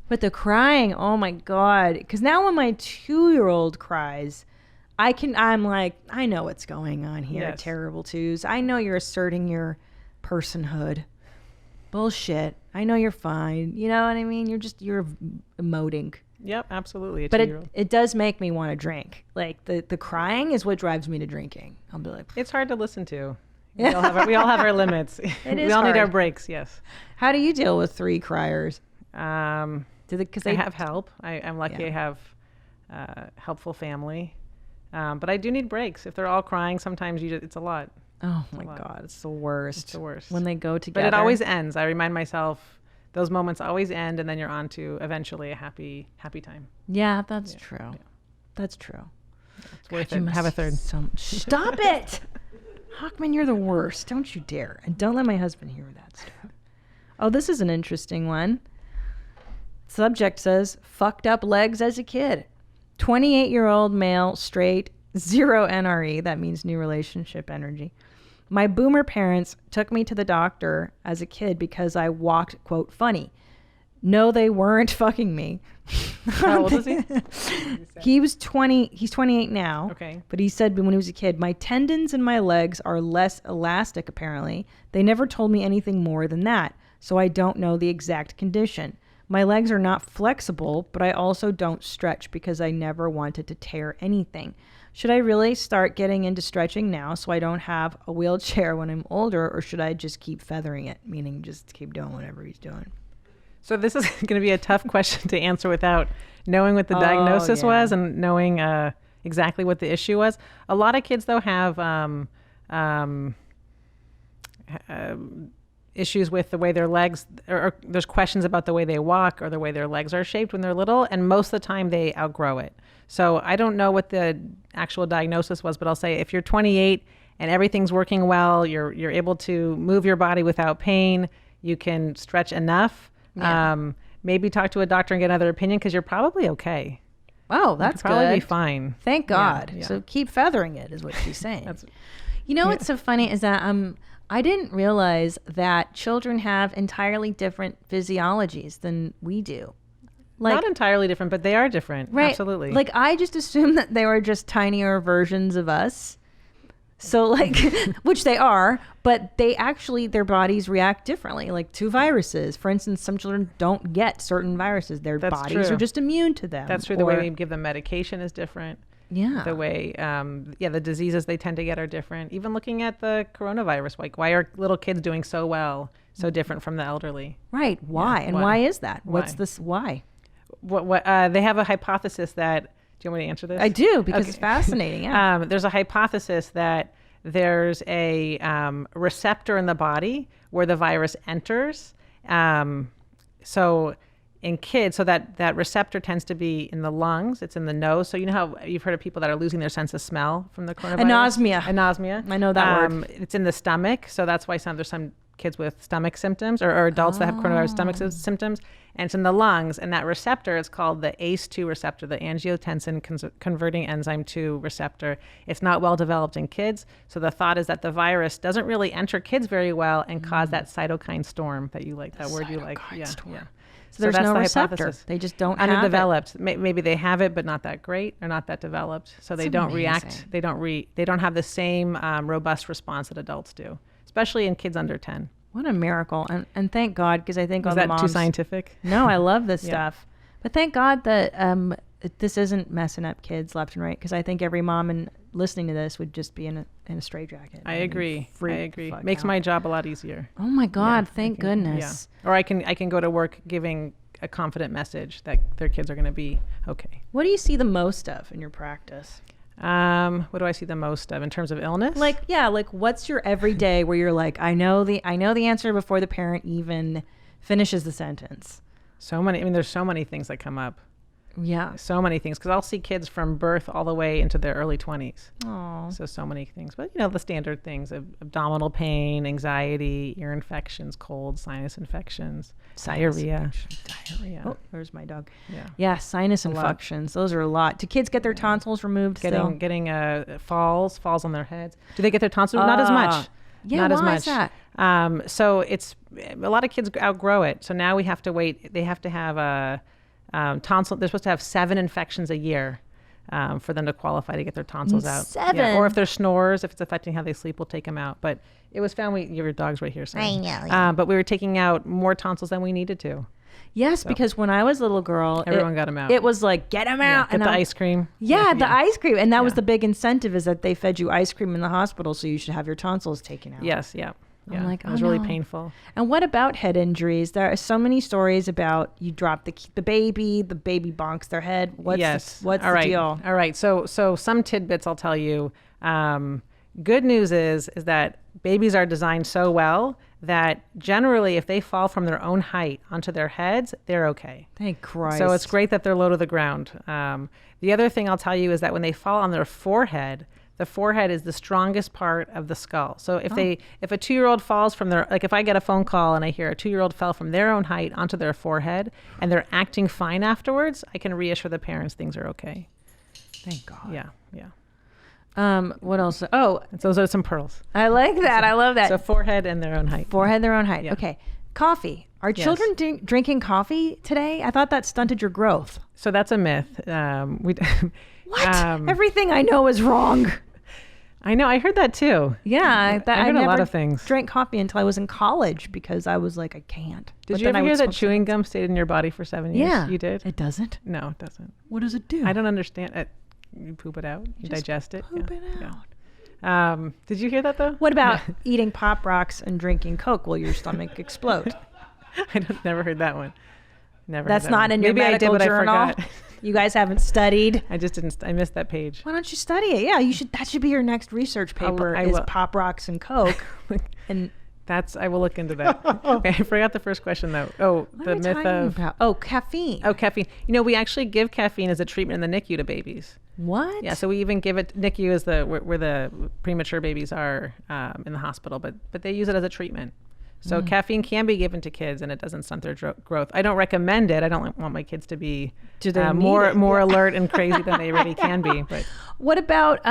But the crying, oh my God. Because now when my 2-year-old cries, I'm like, I know what's going on here, Yes. Terrible Twos. I know you're asserting your personhood. Bullshit. I know you're fine. You know what I mean? You're emoting. Yep, absolutely. But it does make me want to drink. Like the crying is what drives me to drinking. I'll be like, it's hard to listen to. We all have our limits. We all need our breaks. Yes. How do you deal with 3 criers? Because I have help. I'm lucky. I have helpful family. But I do need breaks. If they're all crying, sometimes it's a lot. Oh my God, it's the worst. It's the worst. When they go together. But it always ends. I remind myself those moments always end, and then you're on to eventually a happy time. Yeah, that's true. Yeah. That's true. It's worth it. Have a third. Stop it. Hochman, you're the worst. Don't you dare. And don't let my husband hear that stuff. Oh, this is an interesting one. Subject says, fucked up legs as a kid. 28-year-old male, straight, 0 NRE. That means new relationship energy. My boomer parents took me to the doctor as a kid because I walked, quote, funny. No, they weren't fucking me. How old is he? He's 28 now. Okay. But he said when he was a kid, my tendons in my legs are less elastic, apparently. They never told me anything more than that, so I don't know the exact condition. My legs are not flexible, but I also don't stretch because I never wanted to tear anything. Should I really start getting into stretching now so I don't have a wheelchair when I'm older, or should I just keep feathering it, meaning just keep doing whatever he's doing? So this is going to be a tough question to answer without knowing what the diagnosis was and knowing exactly what the issue was. A lot of kids, though, have issues with the way their legs, or there's questions about the way they walk or the way their legs are shaped when they're little, and most of the time they outgrow it. So I don't know what the actual diagnosis was, but I'll say if you're 28 and everything's working well, you're able to move your body without pain, you can stretch enough, maybe talk to a doctor and get another opinion, because you're probably okay. Oh, that's probably good. Be fine. Thank God. Yeah. So keep feathering it is what she's saying. What's so funny is that I didn't realize that children have entirely different physiologies than we do. Like, not entirely different, but they are different. Right. Absolutely. Like, I just assumed that they were just tinier versions of us. So, like, which they are, but they actually, their bodies react differently, like to viruses. For instance, some children don't get certain viruses. Their bodies are just immune to them. That's true. The way we give them medication is different. Yeah. The way, the diseases they tend to get are different. Even looking at the coronavirus, like why are little kids doing so well, so different from the elderly? Right. Why? Yeah. And why is that? What's this? Why? What they have a hypothesis that, do you want me to answer this? I do, because it's fascinating. Yeah. There's a hypothesis that there's a receptor in the body where the virus enters. So in kids, so that receptor tends to be in the lungs. It's in the nose. So you know how you've heard of people that are losing their sense of smell from the coronavirus? Anosmia. I know that word. It's in the stomach. So that's why there's some kids with stomach symptoms, or adults that have coronavirus stomach symptoms. And it's in the lungs. And that receptor is called the ACE2 receptor, the angiotensin converting enzyme 2 receptor. It's not well developed in kids. So the thought is that the virus doesn't really enter kids very well and cause that cytokine storm that you like, that word you like. Yeah. So there's that's no the receptor. hypothesis. They just don't underdeveloped. have it. Maybe they have it, but not that great, or not that developed. So they don't react. They don't have the same robust response that adults do, especially in kids under 10. What a miracle. And thank God, because I think all the moms... Is that too scientific? No, I love this stuff. But thank God that this isn't messing up kids left and right, because I think every mom listening to this would just be in a straitjacket. I agree. Makes my job a lot easier. Oh my God, thank goodness. Yeah. Or I can go to work giving a confident message that their kids are going to be okay. What do you see the most of in your practice? What do I see the most of in terms of illness? Like what's your everyday where you're like, I know the answer before the parent even finishes the sentence. So many. I mean, there's so many things that come up. Yeah. So many things. Because I'll see kids from birth all the way into their early 20s. Oh. So many things. But, the standard things of abdominal pain, anxiety, ear infections, colds, sinus infections, diarrhea. Oh, there's my dog. Yeah. Yeah, sinus infections. Those are a lot. Do kids get their tonsils removed still? Getting falls on their heads. Do they get their tonsils? Not as much. Yeah, not why as much. Is that? So it's a lot of kids outgrow it. So now we have to wait. They have to have a tonsil. They're supposed to have 7 infections a year for them to qualify to get their tonsils out. 7. Yeah. Or if they're snores, if it's affecting how they sleep, we'll take them out. But it was found your dog's right here. I know. But we were taking out more tonsils than we needed to. Yes, because when I was a little girl, everyone got them out. It was like, get them out. Get the ice cream. Yeah, the ice cream. And that was the big incentive, is that they fed you ice cream in the hospital, so you should have your tonsils taken out. Yes, yeah. I'm like, it was really painful. And what about head injuries? There are so many stories about you drop the baby bonks their head. What's the deal? All right. So some tidbits I'll tell you. Good news is that babies are designed so well that generally if they fall from their own height onto their heads, they're okay. Thank Christ. So it's great that they're low to the ground. The other thing I'll tell you is that when they fall on their forehead, the forehead is the strongest part of the skull. So if a 2-year-old falls from if I get a phone call and I hear a 2-year-old fell from their own height onto their forehead and they're acting fine afterwards, I can reassure the parents things are okay. Thank God. Yeah. What else? Oh, those are some pearls. I like that. I love that. So forehead and their own height. Forehead, their own height. Yeah. Okay. Coffee. Are children drinking coffee today? I thought that stunted your growth. So that's a myth. What? Everything I know is wrong. I know. I heard that too. Yeah. I heard a lot of things. Drank coffee until I was in college because I was like, I can't. Did you ever hear that chewing gum stayed in your body for 7 years? Yeah. You did? It doesn't? No, it doesn't. What does it do? I don't understand it. You poop it out. You digest it. Poop it out. Yeah. Did you hear that though? What about eating Pop Rocks and drinking Coke? Will your stomach explode? Never heard that one. That's not in your medical journal. I forgot. You guys haven't studied. I just didn't. I missed that page. Why don't you study it? Yeah, you should. That should be your next research paper. I is will. Pop Rocks and Coke. And I will look into that. Okay, I forgot the first question though. Oh, the myth of caffeine. Oh, caffeine. We actually give caffeine as a treatment in the NICU to babies. What? Yeah, so we even give it. NICU is where the premature babies are in the hospital, but they use it as a treatment. So caffeine can be given to kids, and it doesn't stunt their growth. I don't recommend it. I don't want my kids to be more alert and crazy than they really can be. But what about?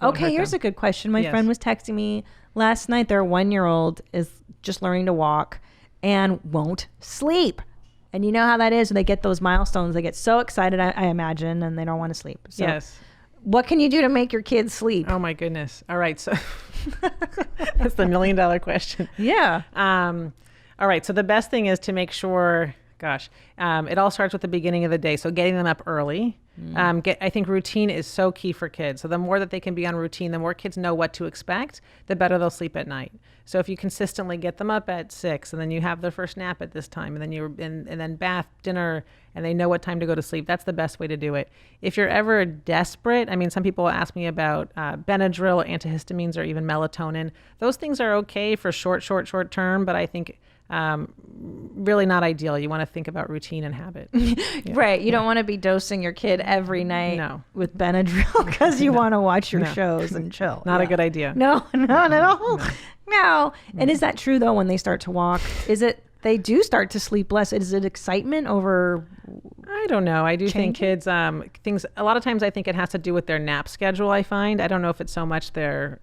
Okay, here's a good question. My friend was texting me last night. Their 1-year-old is just learning to walk and won't sleep. And you know how that is when they get those milestones. They get so excited, I imagine, and they don't want to sleep. So yes. What can you do to make your kids sleep? Oh my goodness. All right. So that's the $1 million question. Yeah. All right. So the best thing is to make sure, it all starts with the beginning of the day. So getting them up early. I think routine is so key for kids. So the more that they can be on routine, the more kids know what to expect, the better they'll sleep at night. So if you consistently get them up at 6 and then you have their first nap at this time and then and then bath, dinner, and they know what time to go to sleep, that's the best way to do it. If you're ever desperate, some people ask me about Benadryl, antihistamines, or even melatonin. Those things are okay for short term, but I think really not ideal. You want to think about routine and habit. Right. You don't want to be dosing your kid every night with Benadryl because you want to watch your shows and chill. Not a good idea. No, not at all. No. And is that true though when they start to walk? Is it they do start to sleep less? Is it excitement over? I don't know. I do think kids things a lot of times I think it has to do with their nap schedule. I find I don't know if it's so much their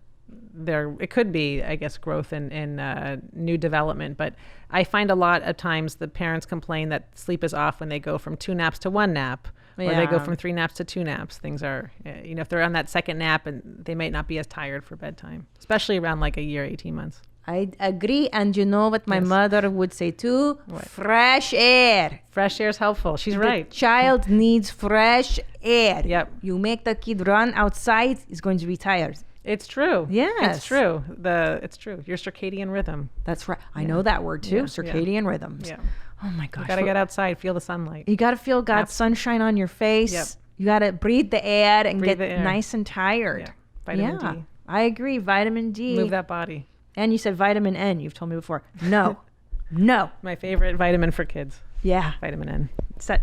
it could be, I guess, growth in new development, but I find a lot of times the parents complain that sleep is off when they go from 2 naps to 1 nap, or they go from 3 naps to 2 naps. Things are, if they're on that second nap, and they might not be as tired for bedtime, especially around like a year, 18 months. I agree, and you know what my mother would say too? What? Fresh air. Fresh air is helpful. She's right. The child needs fresh air. Yep. You make the kid run outside, he's going to be tired. It's true. Yes. It's true. It's true. Your circadian rhythm. That's right. I know that word too. Circadian rhythms. Yeah. Oh my gosh. You got to get outside, feel the sunlight. You got to feel God's sunshine on your face. Yep. You got to breathe the air and Breathe get the air. nice and tired. Yeah. Vitamin D. I agree. Vitamin D. Move that body. And you said vitamin N. You've told me before. No. No. My favorite vitamin for kids. Yeah. Vitamin N.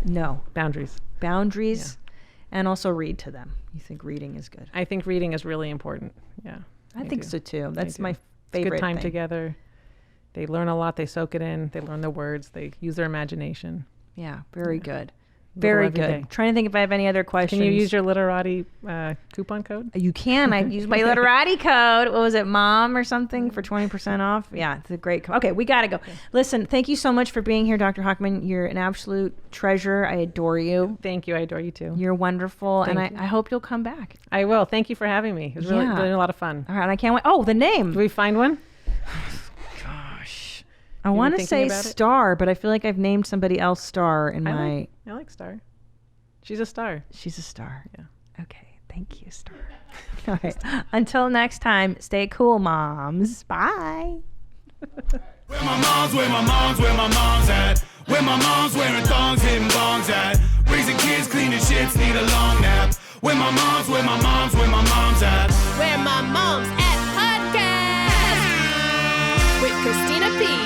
No. Boundaries. Boundaries. And also read to them. You think reading is good? I think reading is really important. Yeah. I think do. so too. That's my It's favorite good time thing. together. They learn a lot. They soak it in. They learn the words. They use their imagination. Yeah. Very good. Little Very every good. day. Trying to think if I have any other questions. Can you use your Literati coupon code? You can. I use my Literati code. What was it, Mom or something, for 20% off? Yeah, it's a great code. Okay, we got to go. Listen, thank you so much for being here, Dr. Hochman. You're an absolute treasure. I adore you. Thank you. I adore you too. You're wonderful. Thank and you. I hope you'll come back. I will. Thank you for having me. It was really, really a lot of fun. All right, I can't wait. Oh, the name. Did we find one? Gosh. I want to say Star, but I feel like I've named somebody else Star in my... I like Star. She's a star. She's a star. Yeah. Okay. Thank you, Star. All right. Until next time, stay cool, moms. Bye. Where my mom's at? Where my mom's wearing thongs, hitting bongs at? Raising kids, cleaning shits, need a long nap. Where my mom's at? Where My Mom's At podcast with Christina P.